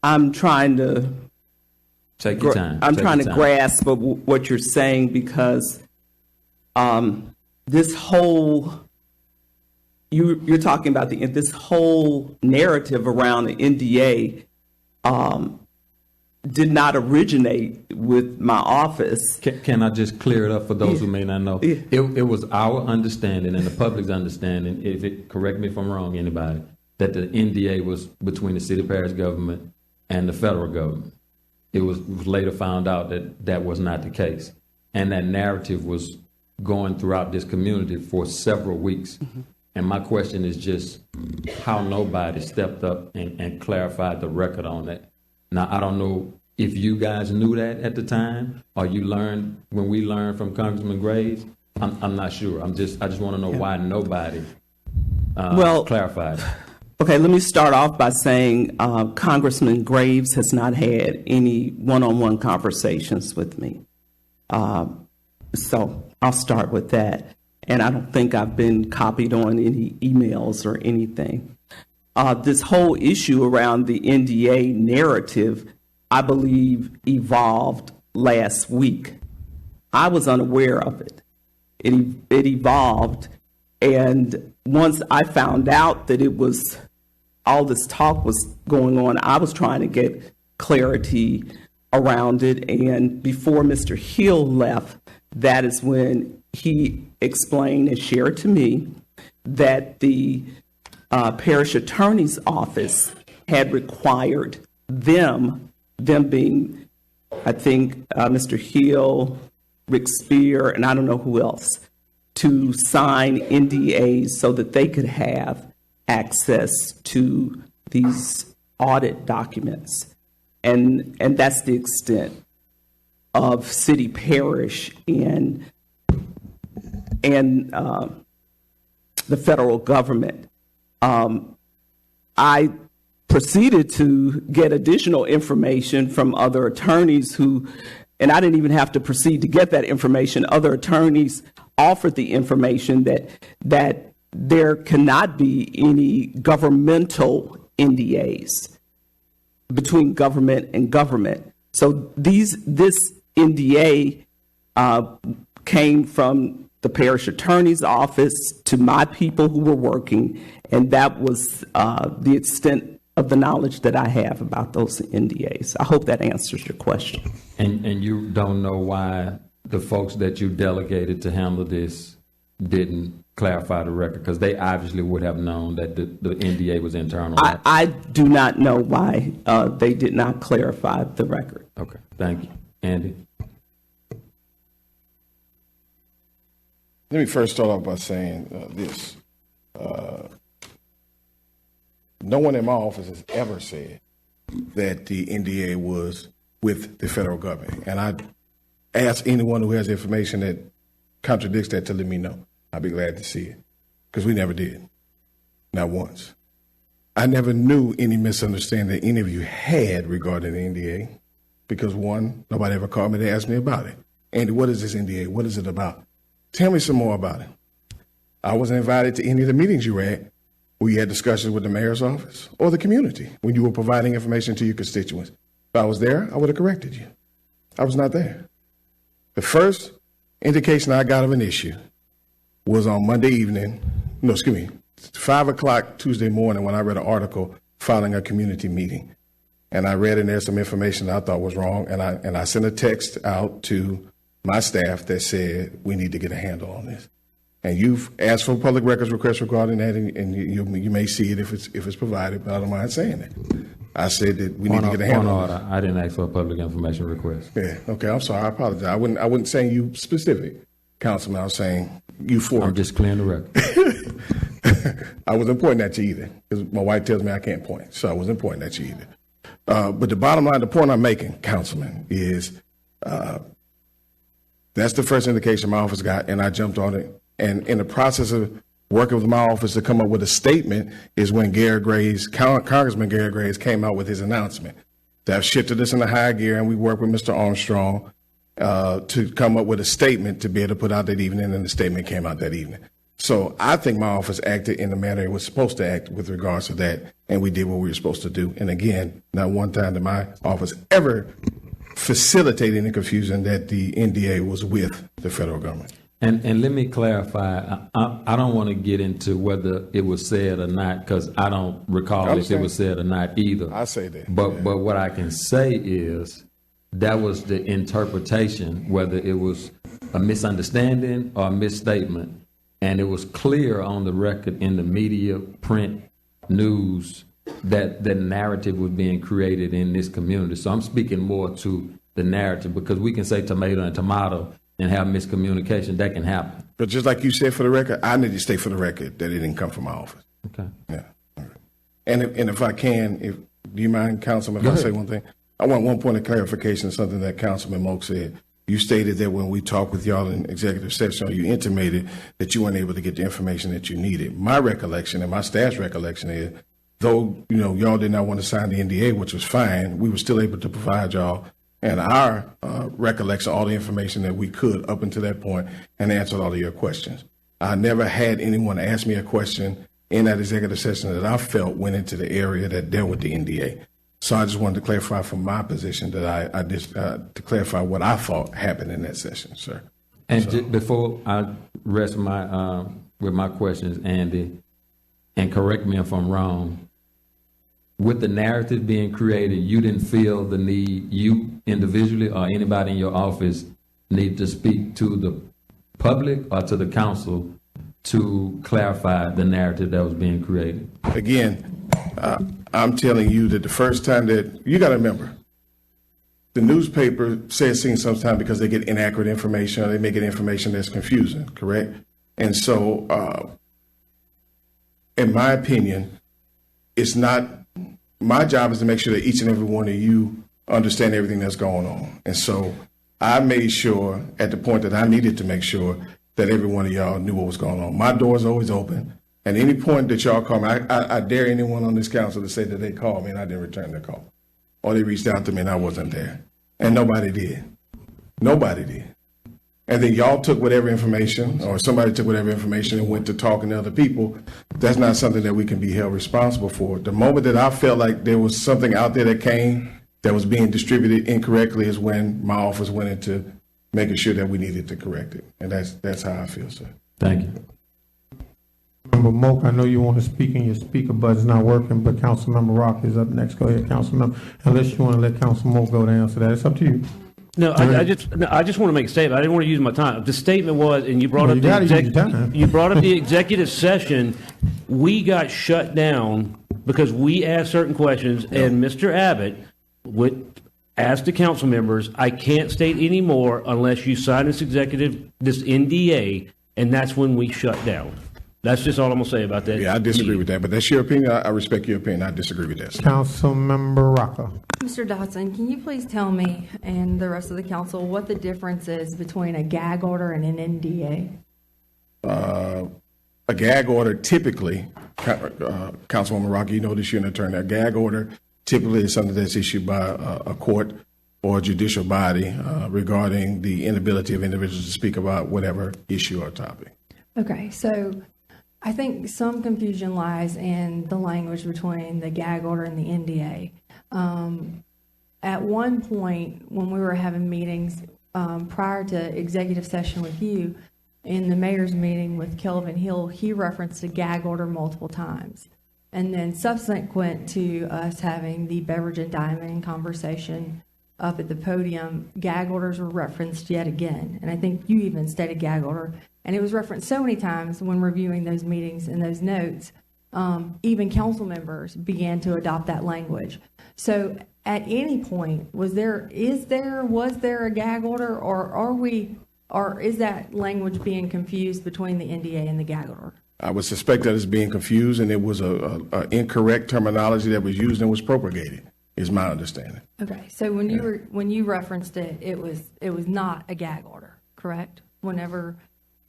I'm trying to take your time. I'm trying to grasp what you're saying, because this whole you're talking about this whole narrative around the NDA did not originate with my office. Can I just clear it up for those who may not know? Yeah. It was our understanding and the public's understanding, correct me if I'm wrong, anybody, that the NDA was between the city parish government and the federal government. It was later found out that that was not the case. And that narrative was going throughout this community for several weeks. Mm-hmm. And my question is just how nobody stepped up and clarified the record on that. Now, I don't know if you guys knew that at the time, or you learned when we learned from Congressman Graves. I'm not sure. I just want to know why nobody clarified it. Okay, let me start off by saying Congressman Graves has not had any one-on-one conversations with me. So I'll start with that. And I don't think I've been copied on any emails or anything. This whole issue around the NDA narrative, I believe, evolved last week. I was unaware of it. It evolved. And once I found out that it was all this talk was going on, I was trying to get clarity around it. And before Mr. Hill left, that is when he explained and shared to me that the parish attorney's office had required them being, I think, Mr. Hill, Rick Spear, and I don't know who else, to sign NDAs so that they could have access to these audit documents. And that's the extent of city parish and the federal government. I proceeded to get additional information from other attorneys and I didn't even have to proceed to get that information. Other attorneys offered the information that there cannot be any governmental NDAs between government and government. So this NDA came from the parish attorney's office to my people who were working, and that was the extent of the knowledge that I have about those NDAs. I hope that answers your question. And you don't know why the folks that you delegated to handle this didn't clarify the record, because they obviously would have known that the NDA was internal. Right? I do not know why they did not clarify the record. Okay, thank you. Andy? Let me first start off by saying this. No one in my office has ever said that the NDA was with the federal government. And I ask anyone who has information that contradicts that to let me know. I'd be glad to see it, because we never did, not once. I never knew any misunderstanding that any of you had regarding the NDA, because one, nobody ever called me to ask me about it. Andy, what is this NDA? What is it about? Tell me some more about it. I wasn't invited to any of the meetings you were at where you had discussions with the mayor's office or the community when you were providing information to your constituents. If I was there, I would have corrected you. I was not there. The first indication I got of an issue was on Monday evening, 5 o'clock Tuesday morning, when I read an article following a community meeting. And I read in there some information that I thought was wrong, and I sent a text out to my staff that said, we need to get a handle on this. And you've asked for a public records request regarding that, and you may see it if it's provided, but I don't mind saying it. I said that we need to get a handle on it. I didn't ask for a public information request. Yeah, okay, I'm sorry, I apologize. I wasn't saying you specific, Councilman. I was saying you for I'm just clearing the record. I wasn't pointing at you either, because my wife tells me I can't point, so I wasn't pointing at you either. But the bottom line, the point I'm making, Councilman, is That's the first indication my office got, and I jumped on it. And in the process of working with my office to come up with a statement is when Congressman Gary Graves came out with his announcement. That shifted us into high gear, and we worked with Mr. Armstrong to come up with a statement to be able to put out that evening, and the statement came out that evening. So I think my office acted in the manner it was supposed to act with regards to that, and we did what we were supposed to do. And again, not one time did my office ever facilitate any confusion that the NDA was with the federal government. And let me clarify, I don't want to get into whether it was said or not, because I don't recall if it was said or not either. I say that. But what I can say is that was the interpretation, whether it was a misunderstanding or a misstatement. And it was clear on the record in the media, print, news, that the narrative was being created in this community. So I'm speaking more to the narrative, because we can say tomato and tomato and have miscommunication. That can happen. But just like you said, for the record, I need to state for the record that it didn't come from my office. Okay. Yeah. All right. And if I can, do you mind, Councilman, if I say one thing? I want one point of clarification, something that Councilman Moak said. You stated that when we talked with y'all in executive session, you intimated that you weren't able to get the information that you needed. My recollection and my staff's recollection is, though y'all did not want to sign the NDA, which was fine, we were still able to provide y'all and our recollection all the information that we could up until that point, and answered all of your questions. I never had anyone ask me a question in that executive session that I felt went into the area that dealt with the NDA. So I just wanted to clarify from my position that I to clarify what I thought happened in that session, sir. And before I rest with my questions, Andy, and correct me if I'm wrong, with the narrative being created, you didn't feel the need, you individually or anybody in your office, need to speak to the public or to the council to clarify the narrative that was being created? Again, I'm telling you that the first time that, you got to remember, the newspaper says things sometimes because they get inaccurate information or they make it information that's confusing, correct? And so, in my opinion, it's not, my job is to make sure that each and every one of you understand everything that's going on. And so I made sure at the point that I needed to make sure that every one of y'all knew what was going on. My door's always open. At any point that y'all call me, I dare anyone on this council to say that they called me and I didn't return their call. Or they reached out to me and I wasn't there. And nobody did. Nobody did. And then y'all took whatever information, or somebody took whatever information and went to talking to other people. That's not something that we can be held responsible for. The moment that I felt like there was something out there that came that was being distributed incorrectly is when my office went into making sure that we needed to correct it. And that's how I feel, sir. Thank you. Member Moak, I know you want to speak and your speaker button's not working, but Councilmember Rock is up next. Go ahead, Councilmember. Unless you want to let Council Moak go to answer that. It's up to you. No, I just want to make a statement. I didn't want to use my time. The statement was, and you brought up you brought up the executive session. We got shut down because we asked certain questions, and Mr. Abbott would ask the council members, "I can't state any more unless you sign this NDA," and that's when we shut down. That's just all I'm going to say about that. Yeah, I disagree with that, but that's your opinion. I respect your opinion. I disagree with that. Councilmember Rocca. Mr. Dodson, can you please tell me and the rest of the council what the difference is between a gag order and an NDA? A gag order typically, Councilwoman Rocky, you know this, you're an attorney. A gag order typically is something that's issued by a court or a judicial body regarding the inability of individuals to speak about whatever issue or topic. Okay, so I think some confusion lies in the language between the gag order and the NDA. At one point, when we were having meetings prior to executive session with you, in the mayor's meeting with Kelvin Hill, he referenced a gag order multiple times. And then subsequent to us having the beverage and diamond conversation up at the podium, gag orders were referenced yet again. And I think you even stated gag order. And it was referenced so many times when reviewing those meetings and those notes, even council members began to adopt that language. So at any point, was there a gag order, or is that language being confused between the NDA and the gag order? I would suspect that it's being confused, and it was a incorrect terminology that was used and was propagated, is my understanding. Okay, so when you referenced it, it was not a gag order, correct? correct? Whenever,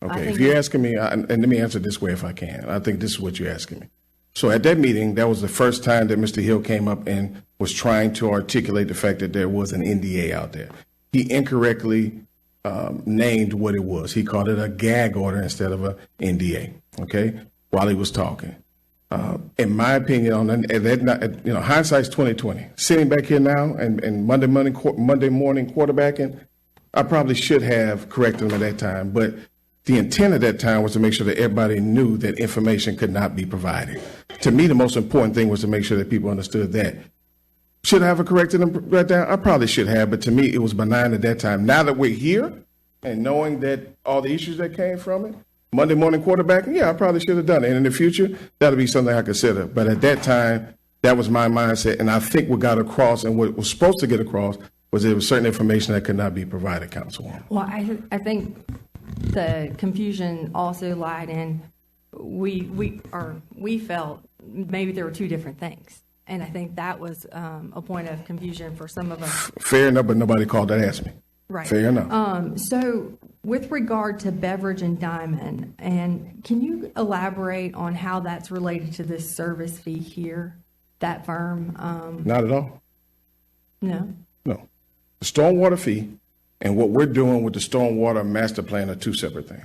I Okay, think. if you're asking me, and let me answer this way if I can. I think this is what you're asking me. So at that meeting, that was the first time that Mr. Hill came up and was trying to articulate the fact that there was an NDA out there. He incorrectly named what it was. He called it a gag order instead of a NDA, okay, while he was talking. In my opinion, on that, you know, hindsight's 20/20. Sitting back here now and Monday morning quarterbacking, I probably should have corrected him at that time, but the intent at that time was to make sure that everybody knew that information could not be provided. To me, the most important thing was to make sure that people understood that. Should I have corrected him right there? I probably should have, but to me, it was benign at that time. Now that we're here and knowing that all the issues that came from it, Monday morning quarterbacking, yeah, I probably should have done it. And in the future, that'll be something I consider. But at that time, that was my mindset. And I think what got across and what was supposed to get across was there was certain information that could not be provided, Councilwoman. Well, I think the confusion also lied in, we felt maybe there were two different things. And I think that was a point of confusion for some of us. Fair enough, but nobody called to ask me. Right. Fair enough. So with regard to Beverage and Diamond, and can you elaborate on how that's related to this service fee here, that firm? Not at all. No? No. The stormwater fee and what we're doing with the stormwater master plan are two separate things.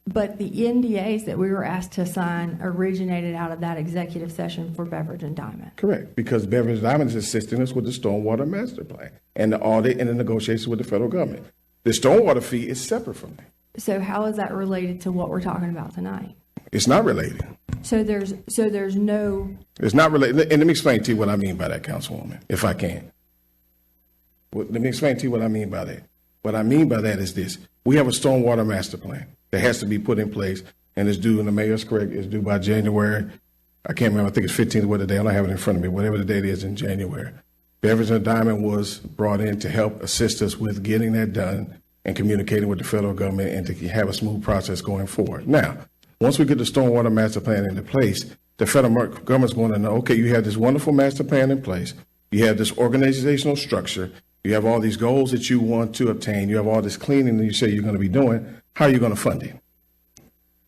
But the NDAs that we were asked to sign originated out of that executive session for Beverage and Diamond. Correct, because Beverage and Diamond is assisting us with the stormwater master plan and the audit and the negotiations with the federal government. The stormwater fee is separate from that. So how is that related to what we're talking about tonight? It's not related. So there's no. It's not related. And let me explain to you what I mean by that, Councilwoman, if I can. Let me explain to you what I mean by that. What I mean by that is this. We have a stormwater master plan that has to be put in place, and it's due, and the mayor's correct, it's due by January. I can't remember, I think it's 15th, what the day, I don't have it in front of me, whatever the date is in January. Beverage and Diamond was brought in to help assist us with getting that done and communicating with the federal government and to have a smooth process going forward. Now, once we get the stormwater master plan into place, the federal government's going to know, okay, you have this wonderful master plan in place, you have this organizational structure, you have all these goals that you want to obtain, you have all this cleaning that you say you're going to be doing, how are you going to fund it?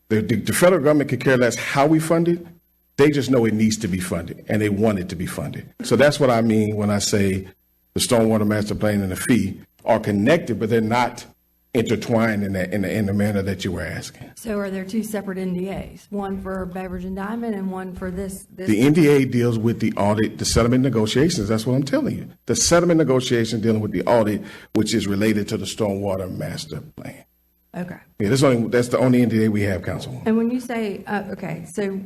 The federal government could care less how we fund it. They just know it needs to be funded, and they want it to be funded. So that's what I mean when I say the stormwater master plan and the fee are connected, but they're not intertwined in the manner that you were asking. So are there two separate NDAs, one for Beverage and Diamond and one for this? The NDA deals with the audit, the settlement negotiations. That's what I'm telling you. The settlement negotiation dealing with the audit, which is related to the stormwater master plan. Okay. Yeah, that's the only NDA we have, Councilwoman. And when you say, okay, so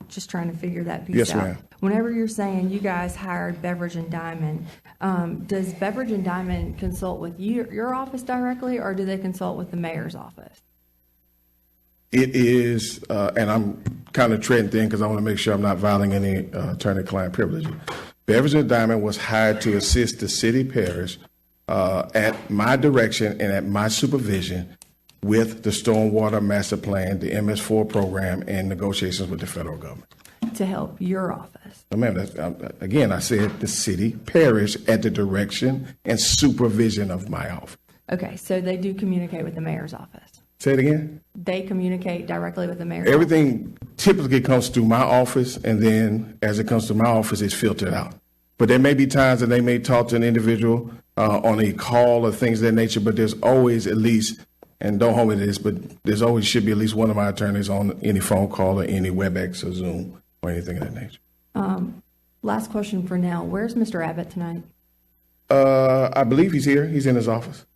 just trying to figure that piece Yes, out. ma'am. Whenever you're saying you guys hired Beverage and Diamond, does Beverage and Diamond consult with your office directly, or do they consult with the mayor's office? It is, and I'm kind of treading thin because I want to make sure I'm not violating any attorney-client privileges. Beverage and Diamond was hired to assist the city parish at my direction and at my supervision with the Stormwater Master Plan, the MS4 program, and negotiations with the federal government. To help your office? Oh, ma'am, again, I said the city parish at the direction and supervision of my office. Okay, so they do communicate with the mayor's office? Say it again? They communicate directly with the mayor's Everything typically comes through my office, and then as it comes to my office, it's filtered out. But there may be times that they may talk to an individual on a call or things of that nature, but there's always at least, and don't hold me to this, but there's always should be at least one of my attorneys on any phone call or any WebEx or Zoom or anything of that nature. Last question for now. Where's Mr. Abbott tonight? I believe he's here. He's in his office.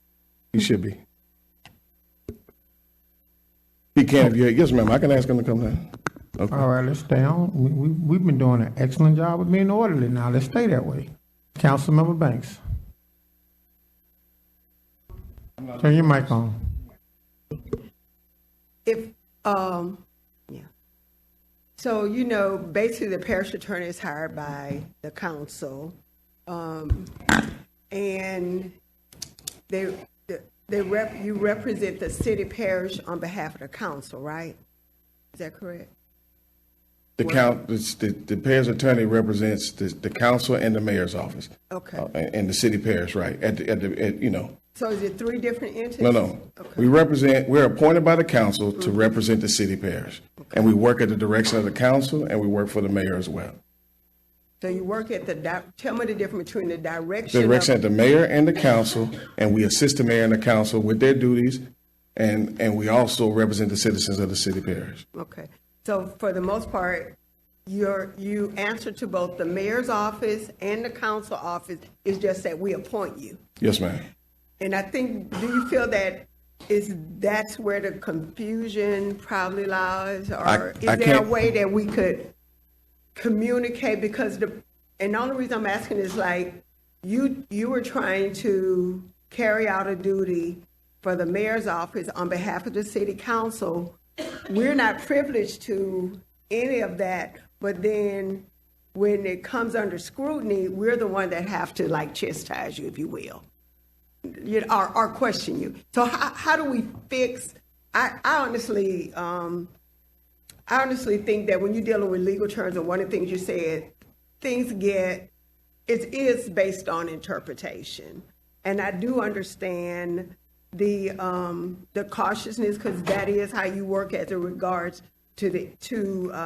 He should be. He can if you, yes, ma'am. I can ask him to come down. Okay. All right, let's stay on. We've been doing an excellent job of being orderly now. Let's stay that way. Councilmember Banks. Turn your mic on. So, basically the parish attorney is hired by the council, and you represent the city parish on behalf of the council, right? Is that correct? The parish attorney represents the council and the mayor's office. Okay. And the city parish, right? So is it 3 different entities? No. Okay. We're appointed by the council to represent the city parish. And we work at the direction of the council, and we work for the mayor as well. So you work at tell me the difference between the The direction direction of, of the mayor and the council, and we assist the mayor and the council with their duties, and we also represent the citizens of the city parish. okay. So for the most part, you answer to both the mayor's office and the council office. It's just that we appoint you. Yes, ma'am. And I think, do you feel that's where the confusion probably lies? Or is there a can't- way that we could communicate? Because and the only reason I'm asking is like, you were trying to carry out a duty for the mayor's office on behalf of the city council. We're not privileged to any of that, but then when it comes under scrutiny, we're the one that have to like chastise you, if you will. Or question you. So how do we fix? I honestly think that when you're dealing with legal terms, and one of the things you said, it is based on interpretation, and I do understand the cautiousness, because that is how you work as it regards to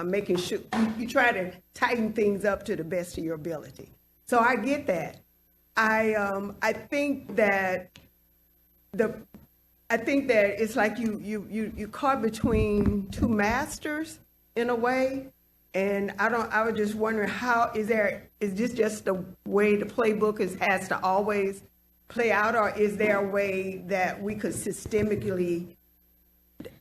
making sure you try to tighten things up to the best of your ability. So I get that. I think that it's like you caught between 2 masters in a way, and I was just wondering is this just the way the playbook has to always play out, or is there a way that we could systemically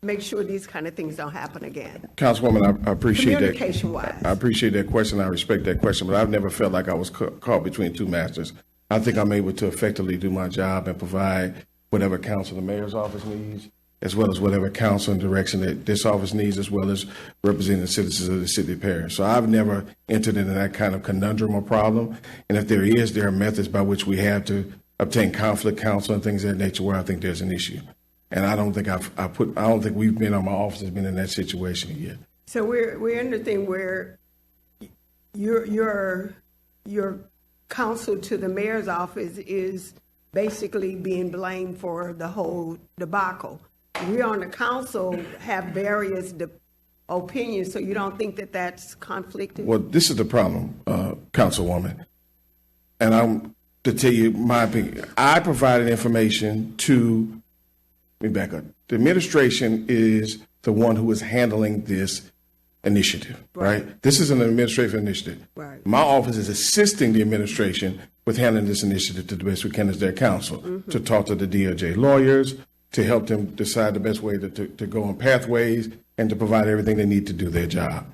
make sure these kind of things don't happen again? Councilwoman, I appreciate that. Communication-wise. I appreciate that question. I respect that question, but I've never felt like I was caught between 2 masters. I think I'm able to effectively do my job and provide whatever counsel the mayor's office needs, as well as whatever counsel and direction that this office needs, as well as representing the citizens of the city parish. So I've never entered into that kind of conundrum or problem. And if there is, there are methods by which we have to obtain conflict counsel and things of that nature where I think there's an issue. And I don't think I don't think my office has been in that situation yet. So we're in the thing where your counsel to the mayor's office is basically being blamed for the whole debacle. We on the council have various opinions, so you don't think that that's conflicted? Well, this is the problem, Councilwoman. And I'm to tell you my opinion. I provided information to, let me back up. The administration is the one who is handling this initiative, right? This is an administrative initiative. Right. My office is assisting the administration with handling this initiative to the best we can as their counsel, to talk to the DOJ lawyers, to help them decide the best way to go on pathways, and to provide everything they need to do their job.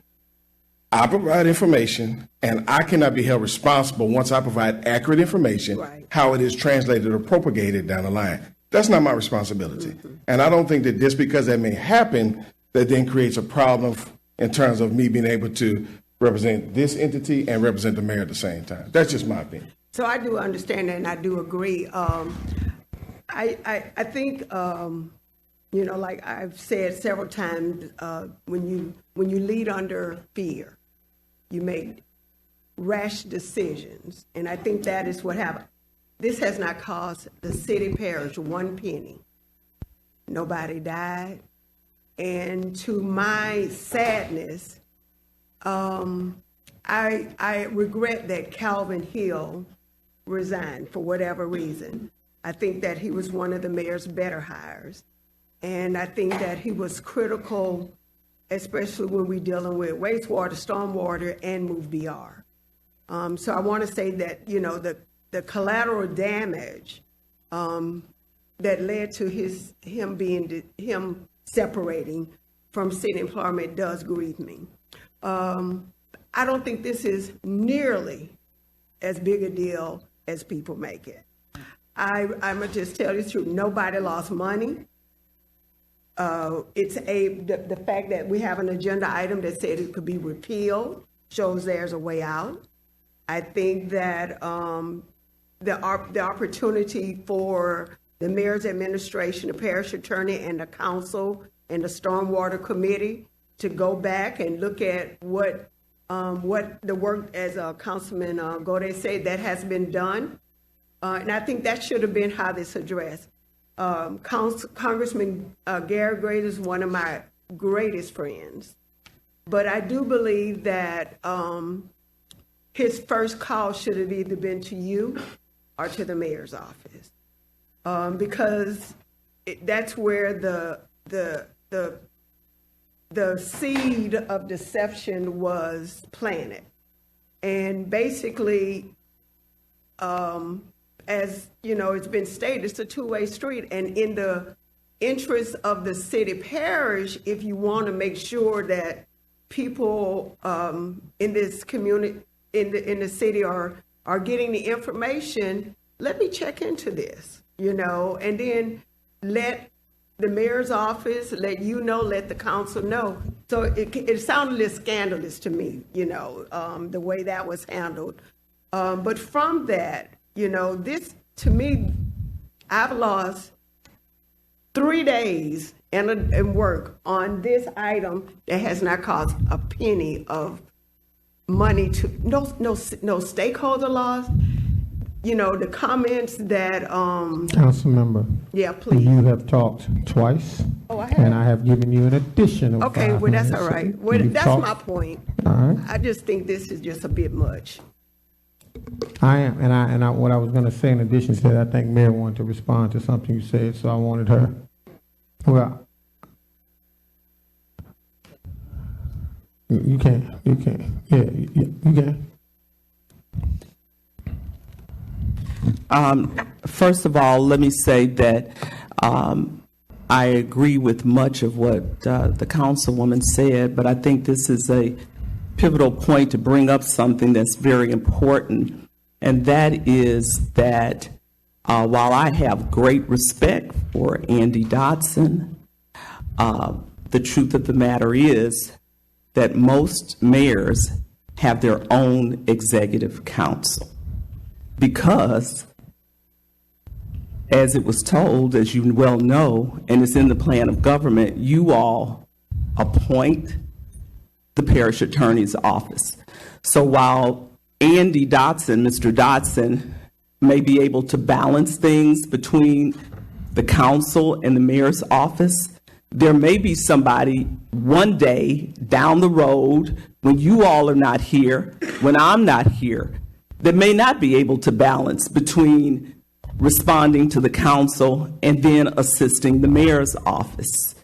I provide information, and I cannot be held responsible once I provide accurate information, how it is translated or propagated down the line. That's not my responsibility. And I don't think that just because that may happen, that then creates a problem in terms of me being able to represent this entity and represent the mayor at the same time. That's just my opinion. So I do understand that, and I do agree. I think, like I've said several times, when you lead under fear, you make rash decisions, and I think that is what happened. This has not cost the city parish 1 penny. Nobody died, and to my sadness, I regret that Calvin Hill resigned for whatever reason. I think that he was one of the mayor's better hires. And I think that he was critical, especially when we're dealing with wastewater, stormwater, and Move BR. So I want to say that, the collateral damage that led to him separating from city employment does grieve me. I don't think this is nearly as big a deal as people make it. I'm gonna just tell you the truth. Nobody lost money. The fact that we have an agenda item that said it could be repealed shows there's a way out. I think that the opportunity for the mayor's administration, the parish attorney, and the council and the stormwater committee to go back and look at what the work, as Councilman Gaudet said, that has been done. And I think that should have been how this addressed. Congressman Gary Gray is one of my greatest friends. But I do believe that his first call should have either been to you or to the mayor's office, because that's where the seed of deception was planted. And basically, as you know, it's been stated, it's a two-way street. And in the interest of the city parish, if you want to make sure that people in this community, in the city are getting the information, let me check into this, and then let the mayor's office, let let the council know. So it sounded a little scandalous to me, the way that was handled. But from that, this, to me, I've lost 3 days and work on this item that has not cost a penny of money to no stakeholder loss. The comments that Council member. Yeah, please. You have talked twice. Oh, I have. And I have given you an additional 5 Okay, well, that's minutes. all right. So Well, you've that's talked- my point. All right. I just think this is just a bit much. I am, and I what I was going to say in addition to that, I think Mayor wanted to respond to something you said, so I wanted her. Well, you can, yeah, you can. First of all, let me say that I agree with much of what the councilwoman said, but I think this is a pivotal point to bring up something that's very important, and that is that while I have great respect for Andy Dotson, the truth of the matter is that most mayors have their own executive council because, as it was told, as you well know, and it's in the plan of government, you all appoint the parish attorney's office. So while Andy Dotson, Mr. Dotson, may be able to balance things between the council and the mayor's office, there may be somebody one day down the road when you all are not here, when I'm not here, that may not be able to balance between responding to the council and then assisting the mayor's office.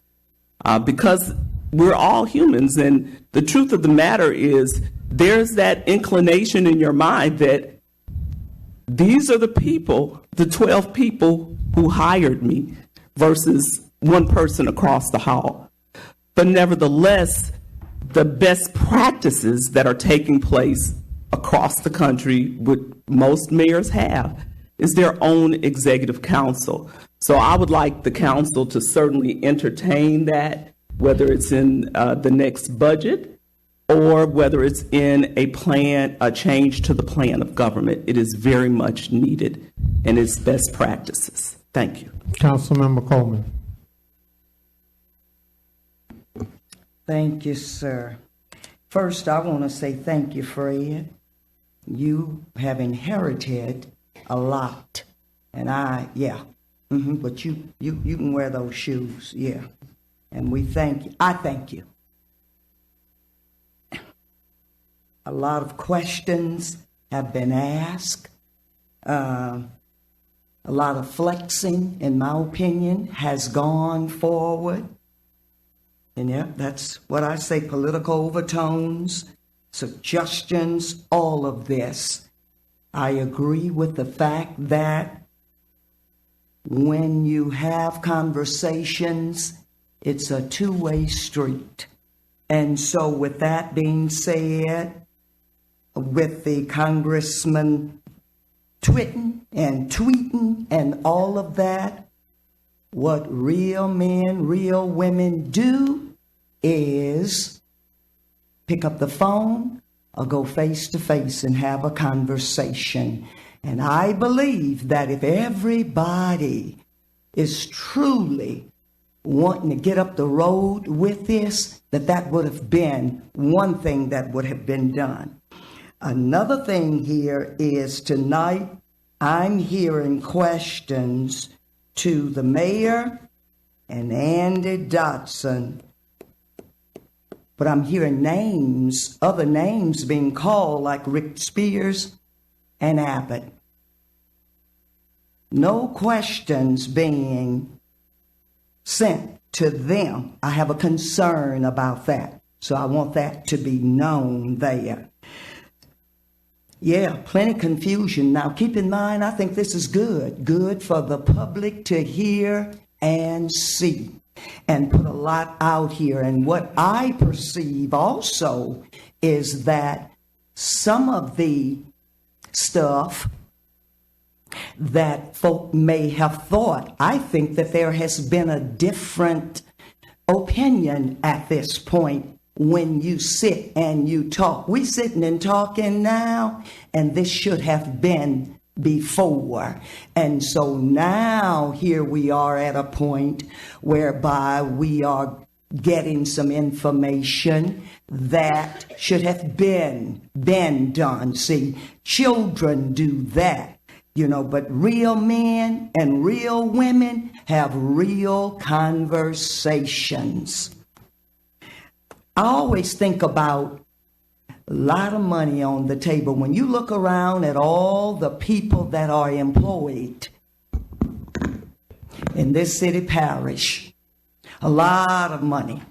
Because we're all humans, and the truth of the matter is there's that inclination in your mind that these are the people, the 12 people who hired me versus one person across the hall. But nevertheless, the best practices that are taking place across the country, what most mayors have, is their own executive council. So I would like the council to certainly entertain that, whether it's in the next budget or whether it's in a plan, a change to the plan of government. It is very much needed, and it's best practices. Thank you. Councilmember Coleman. Thank you, sir. First, I want to say thank you, Fred. You have inherited a lot, and but you can wear those shoes, yeah. And we thank you. I thank you. A lot of questions have been asked. A lot of flexing, in my opinion, has gone forward. And yeah, that's what I say, political overtones, suggestions, all of this. I agree with the fact that when you have conversations, it's a two-way street. And so with that being said, with the congressman tweeting and all of that, what real men, real women do is pick up the phone or go face to face and have a conversation. And I believe that if everybody is truly wanting to get up the road with this, that would have been one thing that would have been done. Another thing here is tonight, I'm hearing questions to the mayor and Andy Dotson, but I'm hearing names, other names being called like Rick Spears and Abbott. No questions being sent to them. I have a concern about that. So I want that to be known there. Yeah, plenty of confusion. Now keep in mind, I think this is good for the public to hear and see and put a lot out here. And what I perceive also is that some of the stuff that folk may have thought, I think that there has been a different opinion at this point when you sit and you talk. We sitting and talking now, and this should have been before. And so now here we are at a point whereby we are getting some information that should have been done. See, children do that. You know, but real men and real women have real conversations. I always think about a lot of money on the table. When you look around at all the people that are employed in this city parish, a lot of money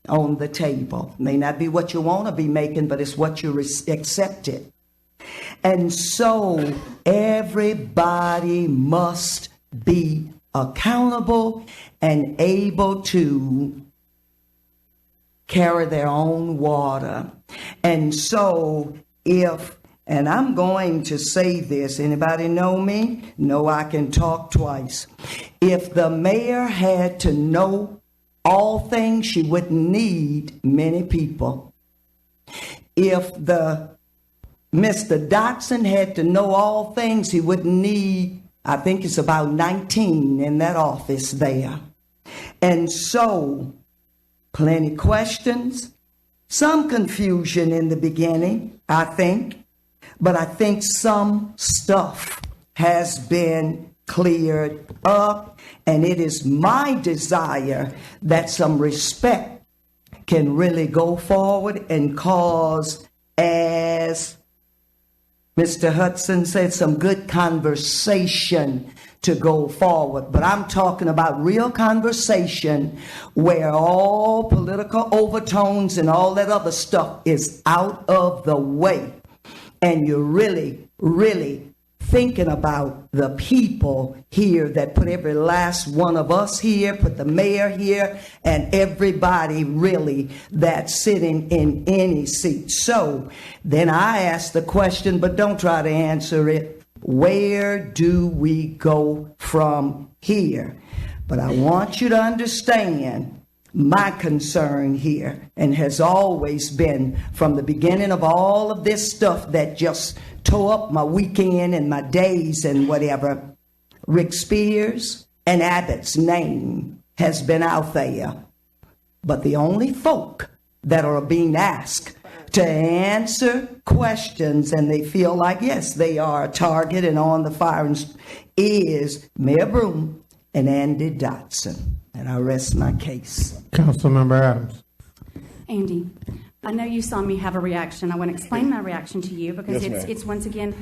on the table. May not be what you want to be making, but it's what you accepted. And so everybody must be accountable and able to carry their own water. And so and I'm going to say this, anybody know me? No, I can talk twice. If the mayor had to know all things, she wouldn't need many people. If Mr. Dotson had to know all things, he wouldn't need, I think it's about 19 in that office there. And so, plenty questions, some confusion in the beginning, I think, but I think some stuff has been cleared up, and it is my desire that some respect can really go forward and cause, as Mr. Hudson said, some good conversation to go forward. But I'm talking about real conversation where all political overtones and all that other stuff is out of the way. And you're really, really thinking about the people here that put every last one of us here, put the mayor here, and everybody really that's sitting in any seat. So then I ask the question, but don't try to answer it. Where do we go from here? But I want you to understand my concern here, and has always been from the beginning of all of this stuff that just tore up my weekend and my days and whatever. Rick Spears and Abbott's name has been out there. But the only folk that are being asked to answer questions and they feel like, yes, they are a target and on the firing is Mayor Broom and Andy Dotson. And I rest my case. Councilmember Adams. Andy, I know you saw me have a reaction. I want to explain my reaction to you because Yes, it's once again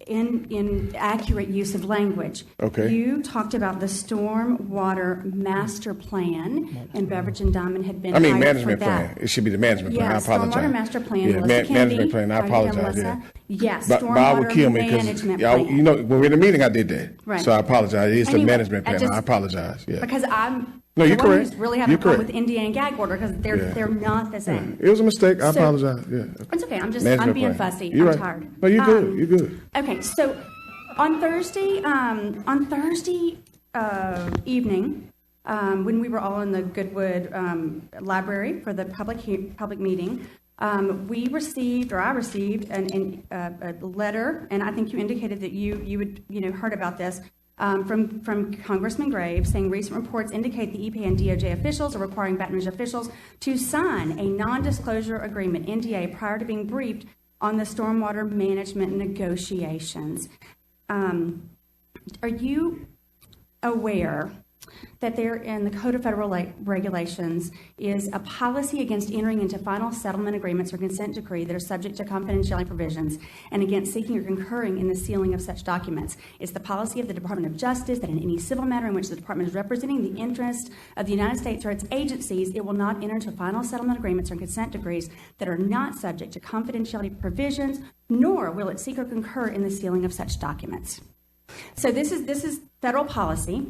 in accurate use of language. Okay. You talked about the Stormwater Master Plan, and Beverage and Diamond had been I mean, hired management for that. plan. It should be the management plan. I Yes, apologize. Stormwater Master Plan. Yeah, Melissa Kennedy, management plan. I are you here, apologize. Melissa? Yes, Bob would Stormwater kill me Management because Plan. you know when we're in the meeting, I did that. Right. So I apologize. It's the Anyway, management plan. I apologize. Yeah. Because I'm No, you're the one correct. who's really having You're a problem correct. with Indiana gag order because they're not the same. It was a mistake. I So- apologize. Yeah. It's okay. I'm Management being plan. fussy. You're I'm right. tired. No, you're good. You're good. Okay, so on Thursday evening, when we were all in the Goodwood Library for the public meeting, I received a letter, and I think you indicated that you had heard about this from Congressman Graves, saying recent reports indicate the EPA and DOJ officials are requiring Baton Rouge officials to sign a non-disclosure agreement (NDA) prior to being briefed on the stormwater management negotiations. Are you aware that there in the Code of Federal Regulations is a policy against entering into final settlement agreements or consent decree that are subject to confidentiality provisions and against seeking or concurring in the sealing of such documents? It's the policy of the Department of Justice that in any civil matter in which the department is representing the interest of the United States or its agencies, it will not enter into final settlement agreements or consent decrees that are not subject to confidentiality provisions, nor will it seek or concur in the sealing of such documents. So this is federal policy.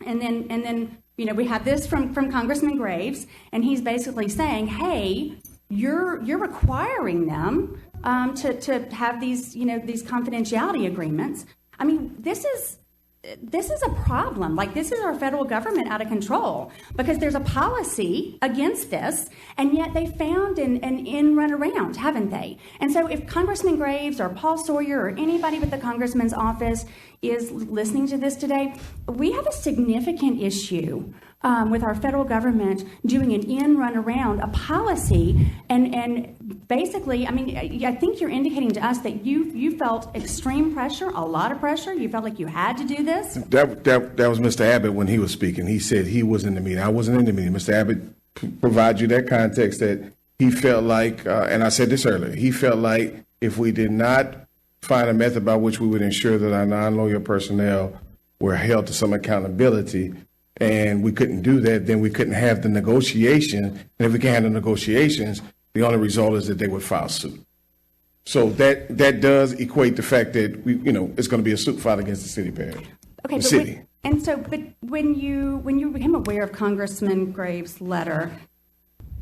And then, you know, we have this from Congressman Graves, and he's basically saying, hey, you're requiring them to have these, you know, these confidentiality agreements. I mean, this is a problem. Like, this is our federal government out of control because there's a policy against this, and yet they found an in run around, haven't they? And so if Congressman Graves or Paul Sawyer or anybody with the congressman's office is listening to this today, we have a significant issue with our federal government doing an in run around a policy, and basically, I mean, I think you're indicating to us that you felt extreme pressure, a lot of pressure. You felt like you had to do this. That was Mr. Abbott when he was speaking. He said he was in the meeting. I wasn't in the meeting. Mr. Abbott provides you that context that he felt like, and I said this earlier, he felt like if we did not find a method by which we would ensure that our non-lawyer personnel were held to some accountability, and we couldn't do that, then we couldn't have the negotiation. And if we can't have the negotiations, the only result is that they would file suit. So that does equate the fact that it's going to be a suit filed against the city parish. Okay, but when you became aware of Congressman Graves' letter,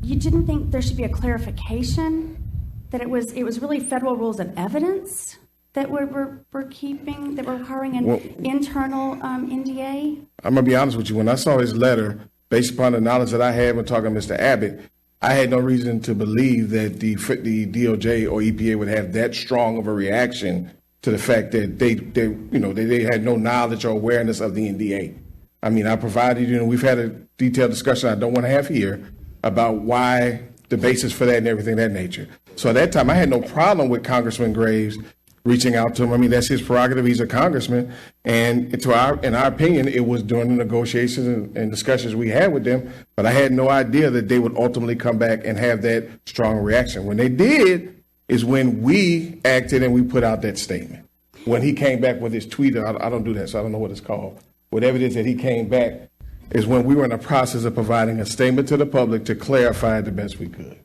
you didn't think there should be a clarification that it was really federal rules of evidence that we're keeping, that we're requiring an internal NDA? I'm going to be honest with you. When I saw his letter, based upon the knowledge that I had when talking to Mr. Abbott, I had no reason to believe that the DOJ or EPA would have that strong of a reaction to the fact that they had no knowledge or awareness of the NDA. I mean, I provided, we've had a detailed discussion I don't want to have here about why the basis for that and everything of that nature. So at that time, I had no problem with Congressman Graves reaching out to him. I mean, that's his prerogative. He's a congressman. And in our opinion, it was during the negotiations and discussions we had with them. But I had no idea that they would ultimately come back and have that strong reaction. When they did is when we acted and we put out that statement. When he came back with his tweet, I don't do that, so I don't know what it's called. Whatever it is that he came back is when we were in the process of providing a statement to the public to clarify the best we could.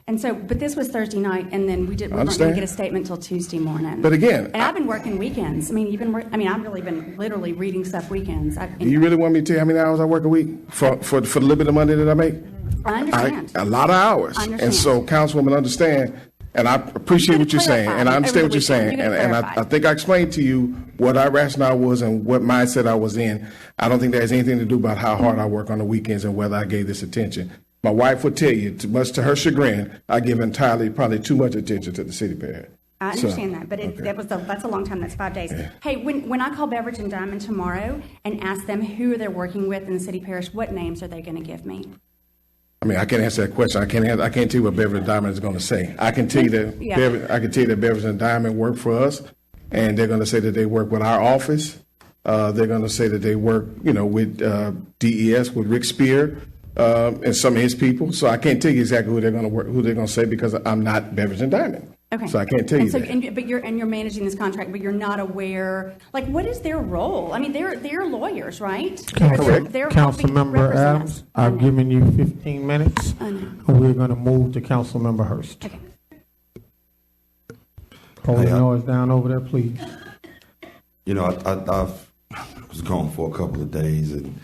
And so, but this was Thursday night, and then we weren't going to get a statement till Tuesday morning. But again, and I've been working weekends. I mean, I've really been literally reading stuff weekends. Do you really want me to tell you how many hours I work a week for the little bit of money that I make? I understand. A lot of hours. And so, Councilwoman, understand, and I appreciate what you're saying, and I understand what you're saying, and I think I explained to you what our rationale was and what mindset I was in. I don't think that has anything to do about how hard I work on the weekends and whether I gave this attention. My wife would tell you, much to her chagrin, I give probably too much attention to the city parish. I understand that, but that's a long time. That's 5 days. Yeah. Hey, when I call Beverage and Diamond tomorrow and ask them who they're working with in the city parish, what names are they going to give me? I mean, I can't answer that question. I can't tell you what Beverage and Diamond is going to say. I can tell you that Beverage and Diamond work for us, and they're going to say that they work with our office. They're going to say that they work, with DES, with Rick Spear. And some of his people. So I can't tell you exactly who they're going to say because I'm not Beverage and Diamond. Okay. So I can't tell you that. But you're managing this contract, but you're not aware. Like, what is their role? I mean, they're lawyers, right? They're Councilmember Adams, I've given you 15 minutes, and we're going to move to Councilmember Hurst. Okay. Hold the noise down over there, please. I was gone for a couple of days and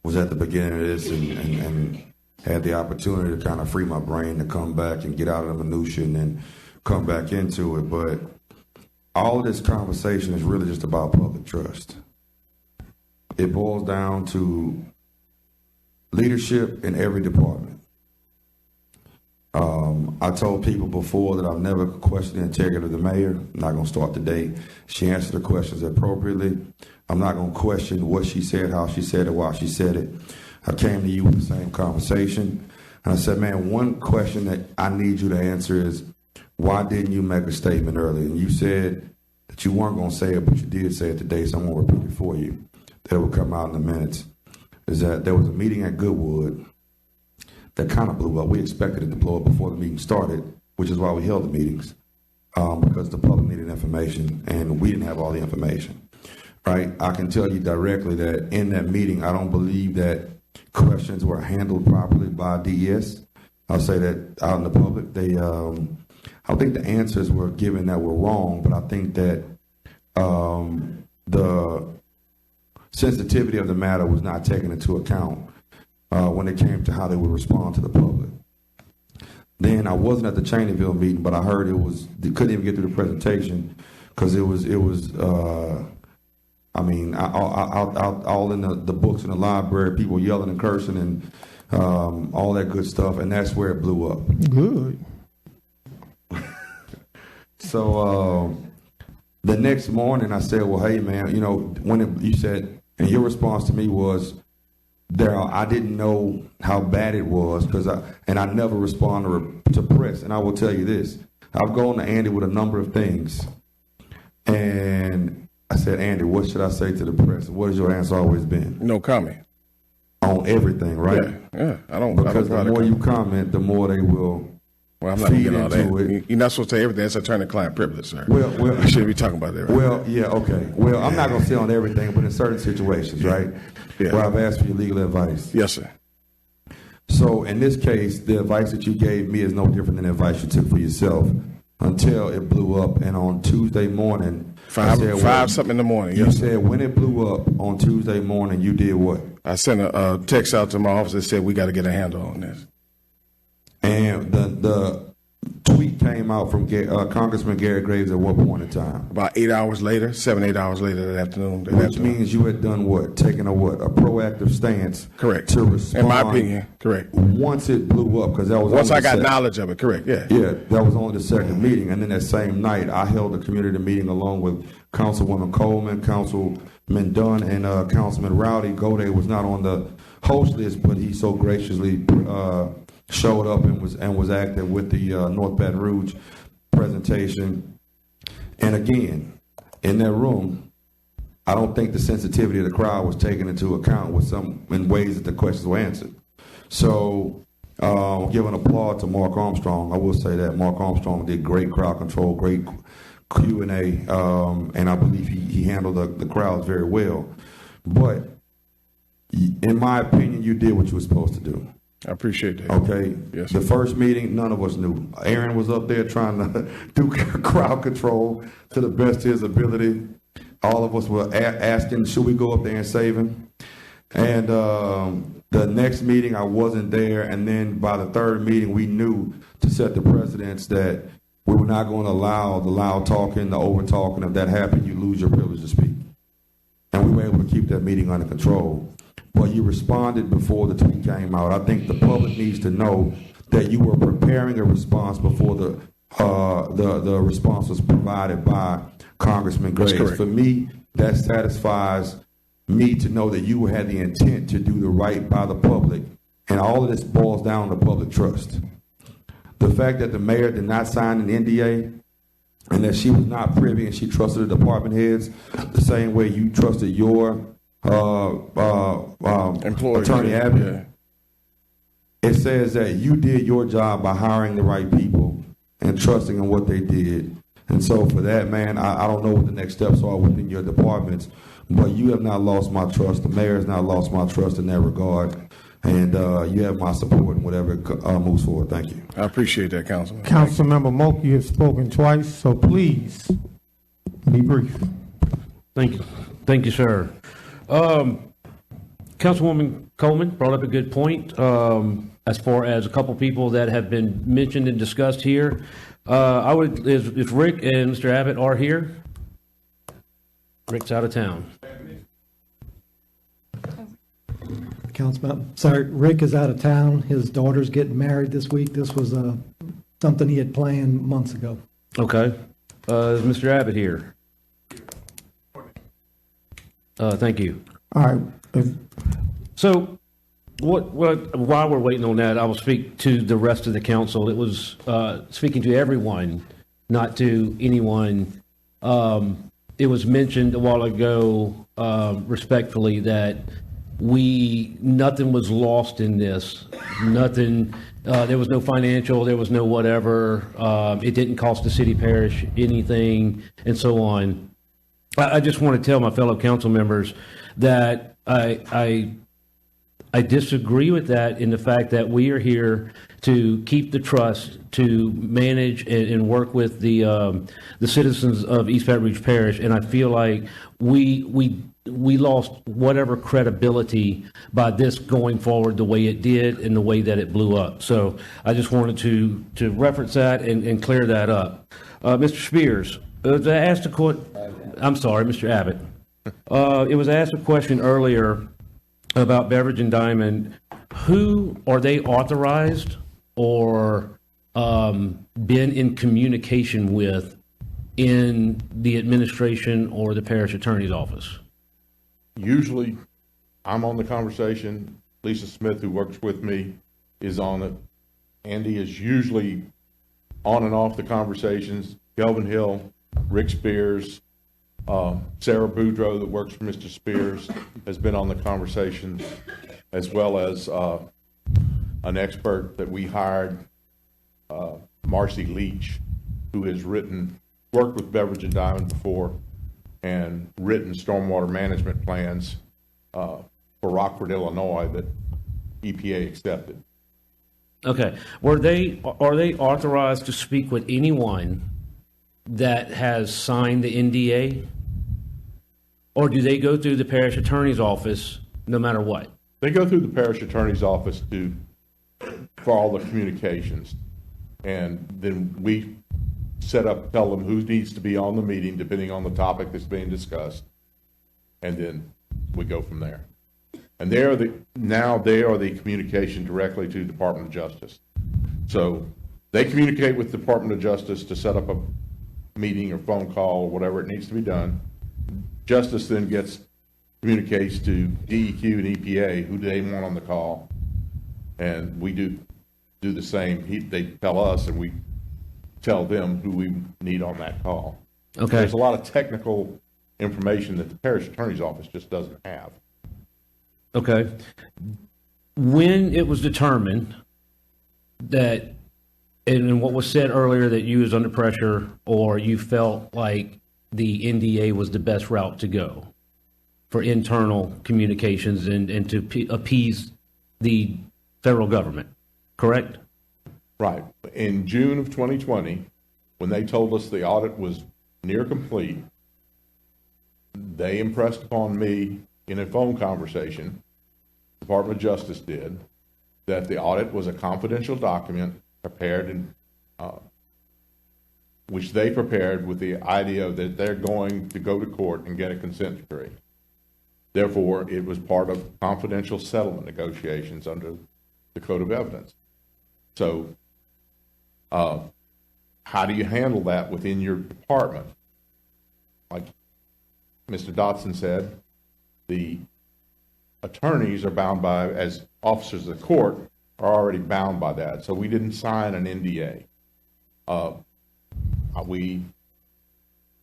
was at the beginning of this and had the opportunity to kind of free my brain to come back and get out of the minutia and then come back into it. But all of this conversation is really just about public trust. It boils down to leadership in every department. I told people before that I've never questioned the integrity of the mayor. I'm not going to start today. She answered the questions appropriately. I'm not going to question what she said, how she said it, why she said it. I came to you with the same conversation. And I said, man, one question that I need you to answer is, why didn't you make a statement earlier? And you said that you weren't going to say it, but you did say it today, so I'm going to repeat it for you, that it will come out in the minutes, is that there was a meeting at Goodwood that kind of blew up. We expected it to blow up before the meeting started, which is why we held the meetings, because the public needed information, and we didn't have all the information, right? I can tell you directly that in that meeting, I don't believe that questions were handled properly by DES. I'll say that out in the public. I think the answers were given that were wrong, but I think that the sensitivity of the matter was not taken into account when it came to how they would respond to the public. Then I wasn't at the Cheneyville meeting, but I heard they couldn't even get through the presentation because it was all in the books in the library, people yelling and cursing and all that good stuff, and that's where it blew up. Good. So the next morning I said, well, hey, man, you said, and your response to me was, Daryl, I didn't know how bad it was and I never respond to press. And I will tell you this, I've gone to Andy with a number of things. And I said, Andy, what should I say to the press? What has your answer always been? No comment. On everything, right? Yeah. Because the more you comment, the more they will I'm not feed getting all into that. it. You're not supposed to say everything. That's attorney-client privilege, sir. Well, I shouldn't be talking about that. Right? Well, yeah, okay. Well, I'm not going to say on everything, but in certain situations, right? Yeah. Where I've asked for your legal advice. Yes, sir. So in this case, the advice that you gave me is no different than the advice you took for yourself until it blew up. And on Tuesday morning, five something in the morning. You Yes, said when it blew up on Tuesday morning, you did what? I sent a text out to my office that said we got to get a handle on this. And the tweet came out from Congressman Gary Graves at what point in time? About 8 hours later, 7-8 hours later that afternoon. Which means you had done what? Taken a proactive stance. Correct. To respond. In my opinion, correct. Once it blew up, because that was once I got knowledge of it. Correct. Yeah. Yeah, that was only the second meeting, and then that same night I held a community meeting along with Councilwoman Coleman, Councilman Dunn, and Councilman Rowdy. Gode was not on the host list, but he so graciously showed up and was active with the North Baton Rouge presentation. And again, in that room, I don't think the sensitivity of the crowd was taken into account in ways that the questions were answered. So, give an applaud to Mark Armstrong. I will say that Mark Armstrong did great crowd control, great Q&A, and I believe he handled the crowds very well. But in my opinion, you did what you were supposed to do. I appreciate that. Okay. Yes, the sir. first meeting, none of us knew. Aaron was up there trying to do crowd control to the best of his ability. All of us were asking, should we go up there and save him? And the next meeting, I wasn't there. And then by the third meeting, we knew to set the precedence that we were not going to allow the loud talking, the over talking. If that happened, you lose your privilege to speak. And we were able to keep that meeting under control. But you responded before the tweet came out. I think the public needs to know that you were preparing a response before the response was provided by Congressman Graves. For me, that satisfies me to know that you had the intent to do the right by the public. And all of this boils down to public trust. The fact that the mayor did not sign an NDA and that she was not privy and she trusted the department heads the same way you trusted your Attorney Abbott. Yeah. It says that you did your job by hiring the right people and trusting in what they did. And so for that, man, I don't know what the next steps are within your departments, but you have not lost my trust. The mayor has not lost my trust in that regard. And you have my support in whatever moves forward. Thank you. I appreciate that, Councilman. Councilmember Moak, you have spoken twice, so please be brief. Thank you. Thank you, sir. Councilwoman Coleman brought up a good point as far as a couple people that have been mentioned and discussed here. If Rick and Mr. Abbott are here, Rick's out of town. Councilman, sorry, Rick is out of town. His daughter's getting married this week. This was something he had planned months ago. Okay. Is Mr. Abbott here? Thank you. All right. So While we're waiting on that, I will speak to the rest of the council. It was speaking to everyone, not to anyone. It was mentioned a while ago, respectfully, that nothing was lost in this. Nothing, there was no financial, there was no whatever. It didn't cost the city parish anything, and so on. I just want to tell my fellow council members that I disagree with that in the fact that we are here to keep the trust, to manage and work with the citizens of East Baton Rouge Parish, and I feel like we lost whatever credibility by this going forward the way it did and the way that it blew up. So I just wanted to reference that and clear that up. Mr. Spears, I asked I'm sorry, Mr. Abbott. It was asked a question earlier about Beverage and Diamond. Who are they authorized or been in communication with in the administration or the parish attorney's office? Usually, I'm on the conversation. Lisa Smith, who works with me, is on it. Andy is usually on and off the conversations. Kelvin Hill, Rick Spears, Sarah Boudreau, that works for Mr. Spears, has been on the conversation, as well as an expert that we hired, Marcy Leach, who has worked with Beverage and Diamond before, and written stormwater management plans for Rockford, Illinois, that EPA accepted. Okay. Are they authorized to speak with anyone that has signed the NDA? Or do they go through the parish attorney's office no matter what? They go through the parish attorney's office for all the communications. And then we tell them who needs to be on the meeting, depending on the topic that's being discussed. And then we go from there. And they are the communication directly to the Department of Justice. So they communicate with the Department of Justice to set up a meeting or phone call or whatever it needs to be done. Justice then communicates to DEQ and EPA who they want on the call, and we do the same. They tell us, and we tell them who we need on that call. Okay. There's a lot of technical information that the parish attorney's office just doesn't have. Okay. When it was determined that, and what was said earlier, that you was under pressure or you felt like the NDA was the best route to go for internal communications and to appease the federal government, correct? Right. In June of 2020, when they told us the audit was near complete, they impressed upon me in a phone conversation, the Department of Justice did, that the audit was a confidential document prepared in which they prepared with the idea that they're going to go to court and get a consent decree. Therefore, it was part of confidential settlement negotiations under the Code of Evidence. So, how do you handle that within your department? Like Mr. Dotson said, the attorneys are bound by, as officers of the court, are already bound by that. So we didn't sign an NDA.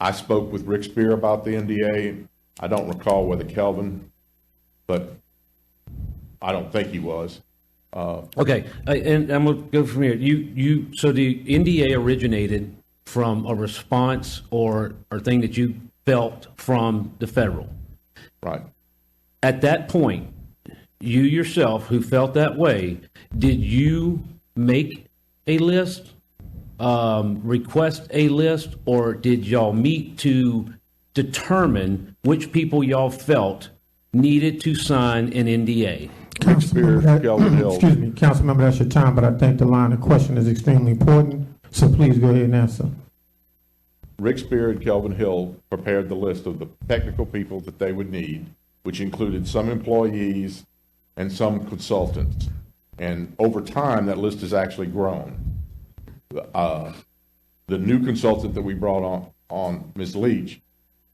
I spoke with Rick Spear about the NDA. I don't recall whether Kelvin, but I don't think he was. Okay, and I'm going to go from here. So the NDA originated from a response or thing that you felt from the federal. Right. At that point, you yourself, who felt that way, did you make a list, request a list, or did y'all meet to determine which people y'all felt needed to sign an NDA? Excuse me, Councilmember, that's your time, but I think the line of question is extremely important, so please go ahead and answer. Rick Spear and Kelvin Hill prepared the list of the technical people that they would need, which included some employees and some consultants. And over time, that list has actually grown. The new consultant that we brought on Ms. Leach,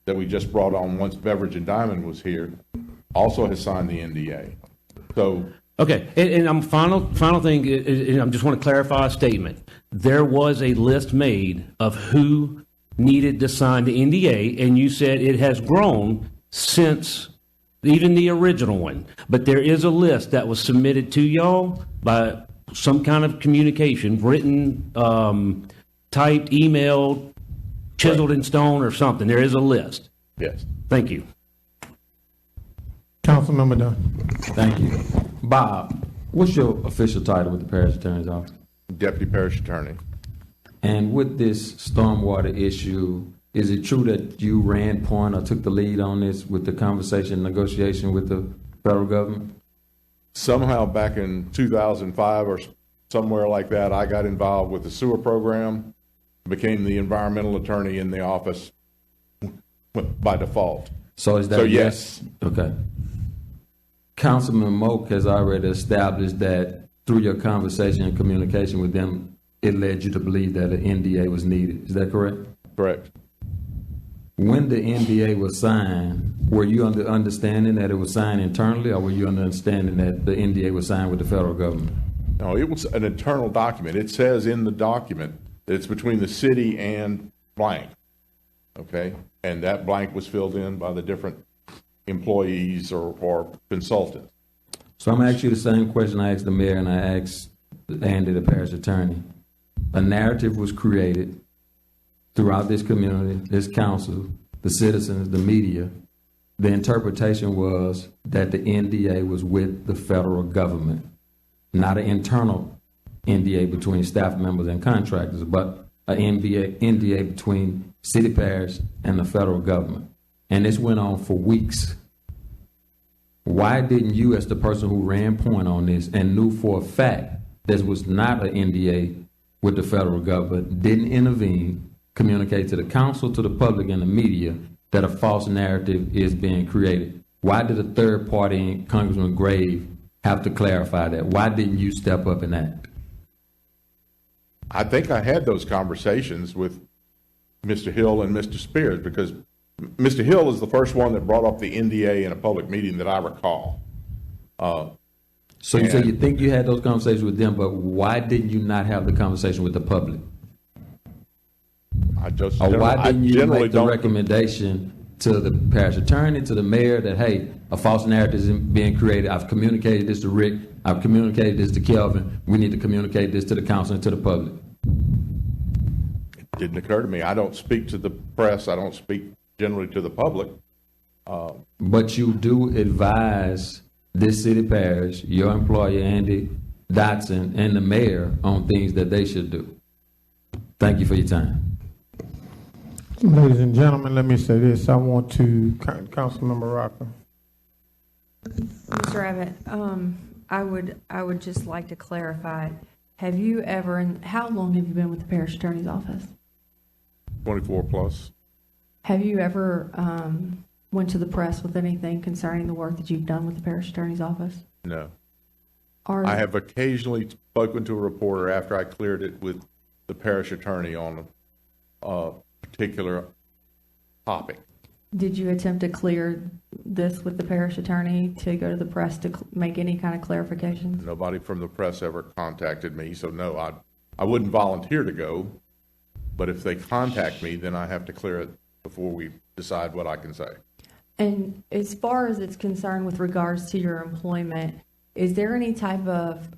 that we just brought on once Beverage and Diamond was here, also has signed the NDA. So Okay, and final thing, I just want to clarify a statement. There was a list made of who needed to sign the NDA, and you said it has grown since even the original one. But there is a list that was submitted to y'all by some kind of communication, written, typed, emailed, chiseled in stone or something. There is a list. Yes. Thank you. Councilmember Dunn. Thank you. Bob, what's your official title with the Parish Attorney's Office? Deputy Parish Attorney. And with this stormwater issue, is it true that you ran point or took the lead on this with the conversation, negotiation with the federal government? Somehow back in 2005 or somewhere like that, I got involved with the sewer program, became the environmental attorney in the office by default. So is that so yes? Okay. Councilman Moak has already established that through your conversation and communication with them, it led you to believe that an NDA was needed. Is that correct? Correct. When the NDA was signed, were you under understanding that it was signed internally, or were you under understanding that the NDA was signed with the federal government? No, it was an internal document. It says in the document that it's between the city and blank. Okay? And that blank was filled in by the different employees or consultants. So I'm going to ask you the same question I asked the mayor and I asked Andy, the parish attorney. A narrative was created throughout this community, this council, the citizens, the media. The interpretation was that the NDA was with the federal government, not an internal NDA between staff members and contractors, but an NDA between city parish and the federal government. And this went on for weeks. Why didn't you, as the person who ran point on this and knew for a fact this was not an NDA with the federal government, didn't intervene, communicate to the council, to the public, and the media that a false narrative is being created? Why did a third party, Congressman Grave, have to clarify that? Why didn't you step up and act? I think I had those conversations with Mr. Hill and Mr. Spears, because Mr. Hill is the first one that brought up the NDA in a public meeting that I recall. So you say you think you had those conversations with them, but why didn't you not have the conversation with the public? Why didn't you make the recommendation to the parish attorney, to the mayor, that, hey, a false narrative is being created. I've communicated this to Rick. I've communicated this to Kelvin. We need to communicate this to the council and to the public. It didn't occur to me. I don't speak to the press. I don't speak generally to the public. But you do advise this city parish, your employer, Andy Dotson, and the mayor on things that they should do. Thank you for your time. Ladies and gentlemen, let me say this. I want to, Councilmember Rocker. Mr. Abbott, I would just like to clarify, have you ever, and how long have you been with the parish attorney's office? 24 plus. Have you ever went to the press with anything concerning the work that you've done with the parish attorney's office? No. I have occasionally spoken to a reporter after I cleared it with the parish attorney on a particular topic. Did you attempt to clear this with the parish attorney to go to the press to make any kind of clarifications? Nobody from the press ever contacted me, so no, I wouldn't volunteer to go, but if they contact me, then I have to clear it before we decide what I can say. And as far as it's concerned with regards to your employment, is there any type of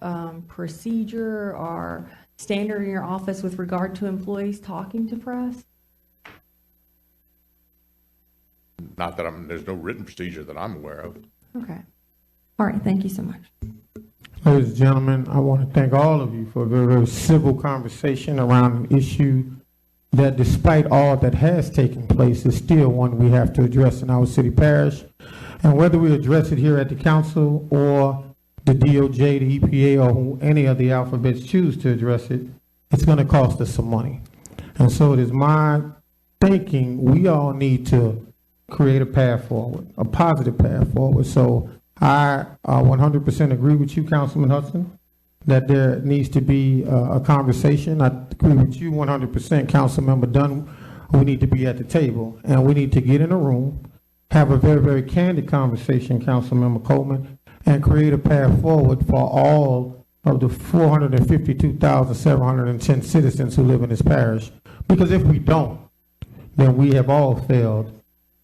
procedure or standard in your office with regard to employees talking to press? Not that there's no written procedure that I'm aware of. Okay. All right. Thank you so much. Ladies and gentlemen, I want to thank all of you for a very, very civil conversation around an issue that, despite all that has taken place, is still one we have to address in our city parish. And whether we address it here at the council or the DOJ, the EPA, or who any of the alphabets choose to address it, it's going to cost us some money. And so it is my thinking we all need to create a path forward, a positive path forward. So I 100% agree with you, Councilman Hudson, that there needs to be a conversation. I agree with you 100%, Councilmember Dunn. We need to be at the table, and we need to get in a room, have a very, very candid conversation, Councilmember Coleman, and create a path forward for all of the 452,710 citizens who live in this parish. Because if we don't, then we have all failed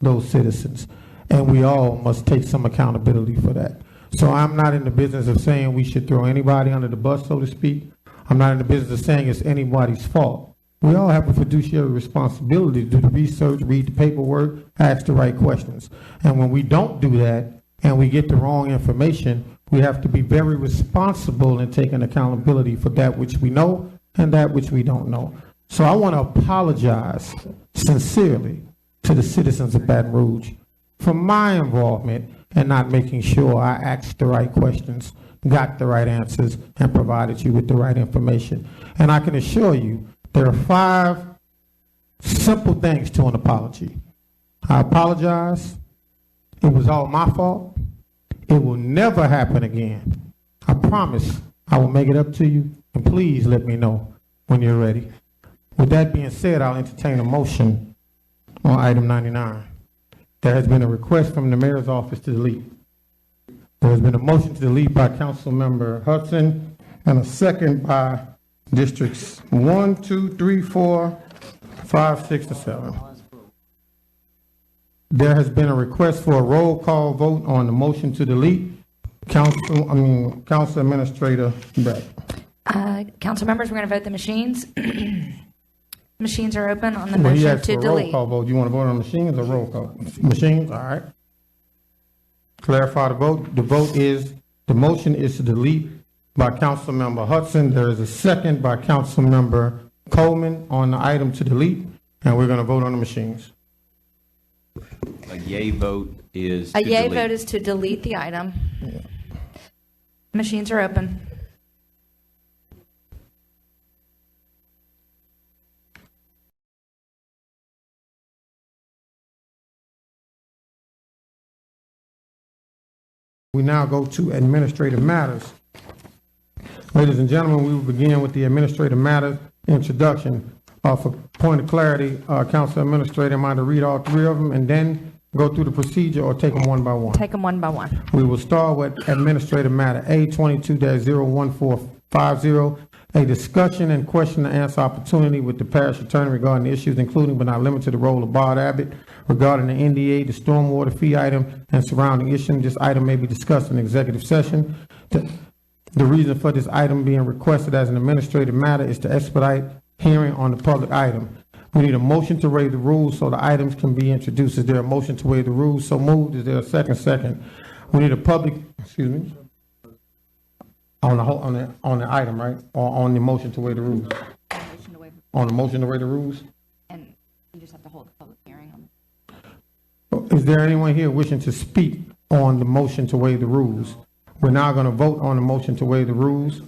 those citizens, and we all must take some accountability for that. So I'm not in the business of saying we should throw anybody under the bus, so to speak. I'm not in the business of saying it's anybody's fault. We all have a fiduciary responsibility to do the research, read the paperwork, ask the right questions. And when we don't do that and we get the wrong information, we have to be very responsible in taking accountability for that which we know and that which we don't know. So I want to apologize sincerely to the citizens of Baton Rouge for my involvement in not making sure I asked the right questions, got the right answers, and provided you with the right information. And I can assure you, there are 5 simple things to an apology. I apologize. It was all my fault. It will never happen again. I promise I will make it up to you, and please let me know when you're ready. With that being said, I'll entertain a motion on item 99. There has been a request from the mayor's office to delete. There has been a motion to delete by Councilmember Hudson and a second by Districts 1, 2, 3, 4, 5, 6, and 7. There has been a request for a roll call vote on the motion to delete. Council Administrator Beck. Council members, we're going to vote the machines. Machines are open on the Well, he motion asked to for a roll delete. call vote. You want to vote on machines or roll call? Machines, all right. Clarify the vote. The vote is, the motion is to delete by Councilmember Hudson. There is a second by Councilmember Coleman on the item to delete, and we're going to vote on the machines. A yay vote is A to yay delete. vote is to delete the item. Machines are open. We now go to administrative matters. Ladies and gentlemen, we will begin with the administrative matters introduction. For point of clarity, Council Administrator, am I to read all 3 of them and then go through the procedure, or take them one by one? Take them one by one. We will start with administrative matter A 22-01450, a discussion and question and answer opportunity with the parish attorney regarding issues including but not limited to the role of Bard Abbott regarding the NDA, the stormwater fee item, and surrounding issues. This item may be discussed in executive session. The reason for this item being requested as an administrative matter is to expedite hearing on the public item. We need a motion to waive the rules so the items can be introduced. Is there a motion to waive the rules? So moved. Is there a second? Second. We need a public, excuse me, on the item, right? Or on the motion to waive the rules? On the motion to waive the rules? And you just have to hold a public hearing on it. Is there anyone here wishing to speak on the motion to waive the rules? We're now going to vote on the motion to waive the rules.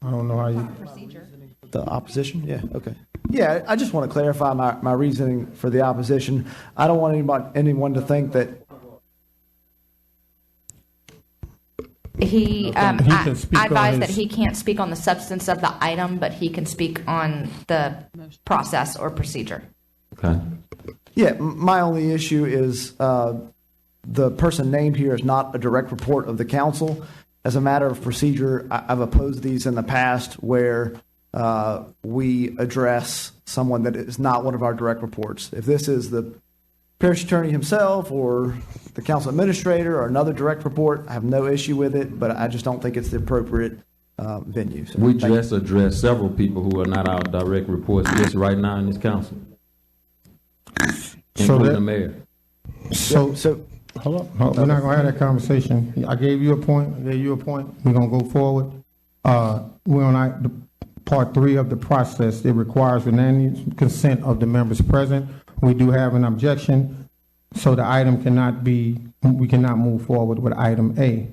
I don't know how you. Procedure. The opposition? Yeah, okay. Yeah, I just want to clarify my reasoning for the opposition. I don't want anyone to think that He, can speak I on advise his- that he can't speak on the substance of the item, but he can speak on the process or procedure. Okay. Yeah, my only issue is the person named here is not a direct report of the council. As a matter of procedure, I've opposed these in the past where we address someone that is not one of our direct reports. If this is the parish attorney himself or the council administrator or another direct report, I have no issue with it, but I just don't think it's the appropriate venue. So, We thank you. just addressed several people who are not our direct reports just right now in this council, including the mayor. So, hold up. We're not going to have that conversation. I gave you a point. We're going to go forward. We're on part 3 of the process. It requires unanimous consent of the members present. We do have an objection, so the item we cannot move forward with item A.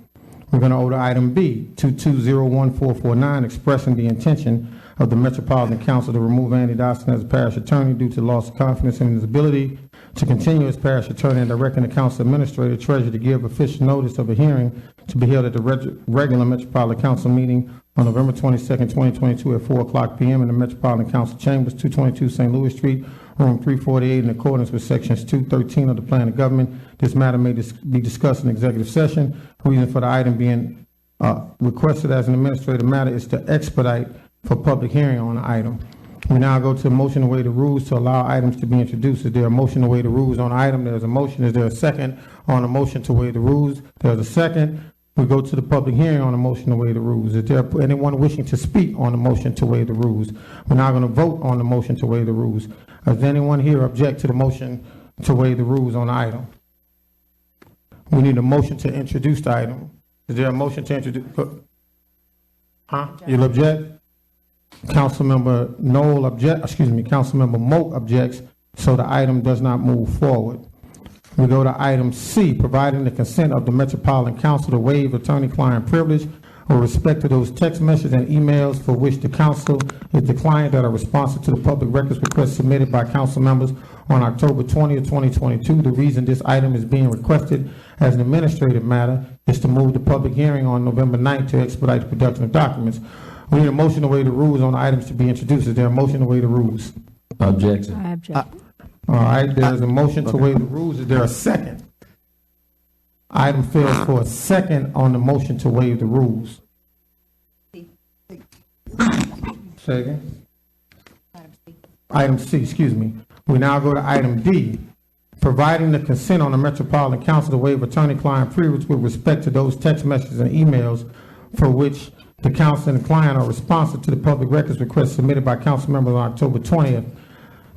We're going to go to item B, 2201-449, expressing the intention of the Metropolitan Council to remove Andy Dodson as a parish attorney due to loss of confidence in his ability to continue as parish attorney, and directing the council administrator treasurer to give official notice of a hearing to be held at the regular Metropolitan Council meeting on November 22nd, 2022 at 4:00 p.m. in the Metropolitan Council Chambers, 222 St. Louis Street, room 348, in accordance with sections 213 of the Plan of Government. This matter may be discussed in executive session. Reason for the item being requested as an administrative matter is to expedite for public hearing on the item. We now go to a motion to waive the rules to allow items to be introduced. Is there a motion to waive the rules on the item? There's a motion. Is there a second on the motion to waive the rules? There's a second. We go to the public hearing on the motion to waive the rules. Is there anyone wishing to speak on the motion to waive the rules? We're now going to vote on the motion to waive the rules. Does anyone here object to the motion to waive the rules on the item? We need a motion to introduce the item. Is there a motion to introduce? You'll object? Councilmember Councilmember Moak objects, so the item does not move forward. We go to item C, providing the consent of the Metropolitan Council to waive attorney-client privilege with respect to those text messages and emails for which the council is declined that are responsive to the public records request submitted by council members on October 20th, 2022. The reason this item is being requested as an administrative matter is to move the public hearing on November 9th to expedite the production of documents. We need a motion to waive the rules on the items to be introduced. Is there a motion to waive the rules? Objection. I object. All right, there's a motion to waive the rules. Is there a second? Item fails for a second on the motion to waive the rules. Second. Item C, excuse me. We now go to item D, providing the consent on the Metropolitan Council to waive attorney-client privilege with respect to those text messages and emails for which the council and the client are responsive to the public records request submitted by council members on October 20th.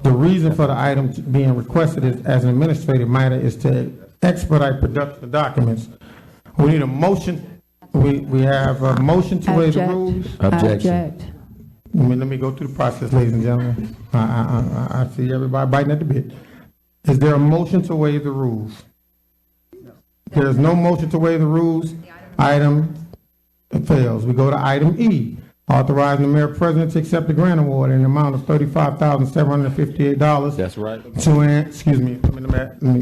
The reason for the item being requested as an administrative matter is to expedite production of documents. We need a motion. We have a motion to waive the rules. Objection. Let me go through the process, ladies and gentlemen. I see everybody biting at the bit. Is there a motion to waive the rules? There is no motion to waive the rules. Item fails. We go to item E, authorizing the mayor president to accept the grant award in an amount of $35,758. That's right.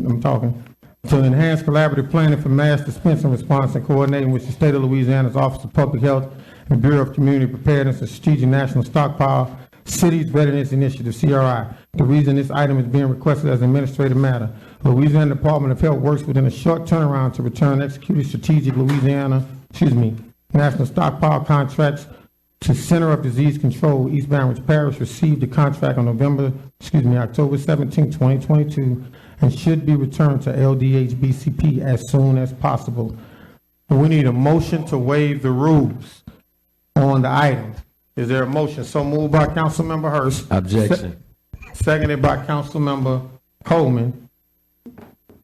I'm talking. To enhance collaborative planning for mass dispense and response and coordinating with the state of Louisiana's Office of Public Health and Bureau of Community Preparedness and Strategic National Stockpile Cities Readiness Initiative, CRI. The reason this item is being requested as an administrative matter, Louisiana Department of Health works within a short turnaround to return executed strategic National Stockpile contracts to Center of Disease Control. East Baton Rouge Parish received the contract on October 17, 2022, and should be returned to LDHBCP as soon as possible. We need a motion to waive the rules on the item. Is there a motion? So moved by Councilmember Hurst. Objection. Seconded by Councilmember Coleman.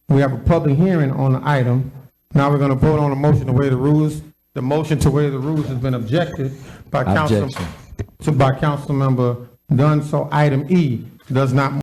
We have a public hearing on the item. Now we're going to vote on a motion to waive the rules. The motion to waive the rules has been objected by Councilmember Dunn, so item E does not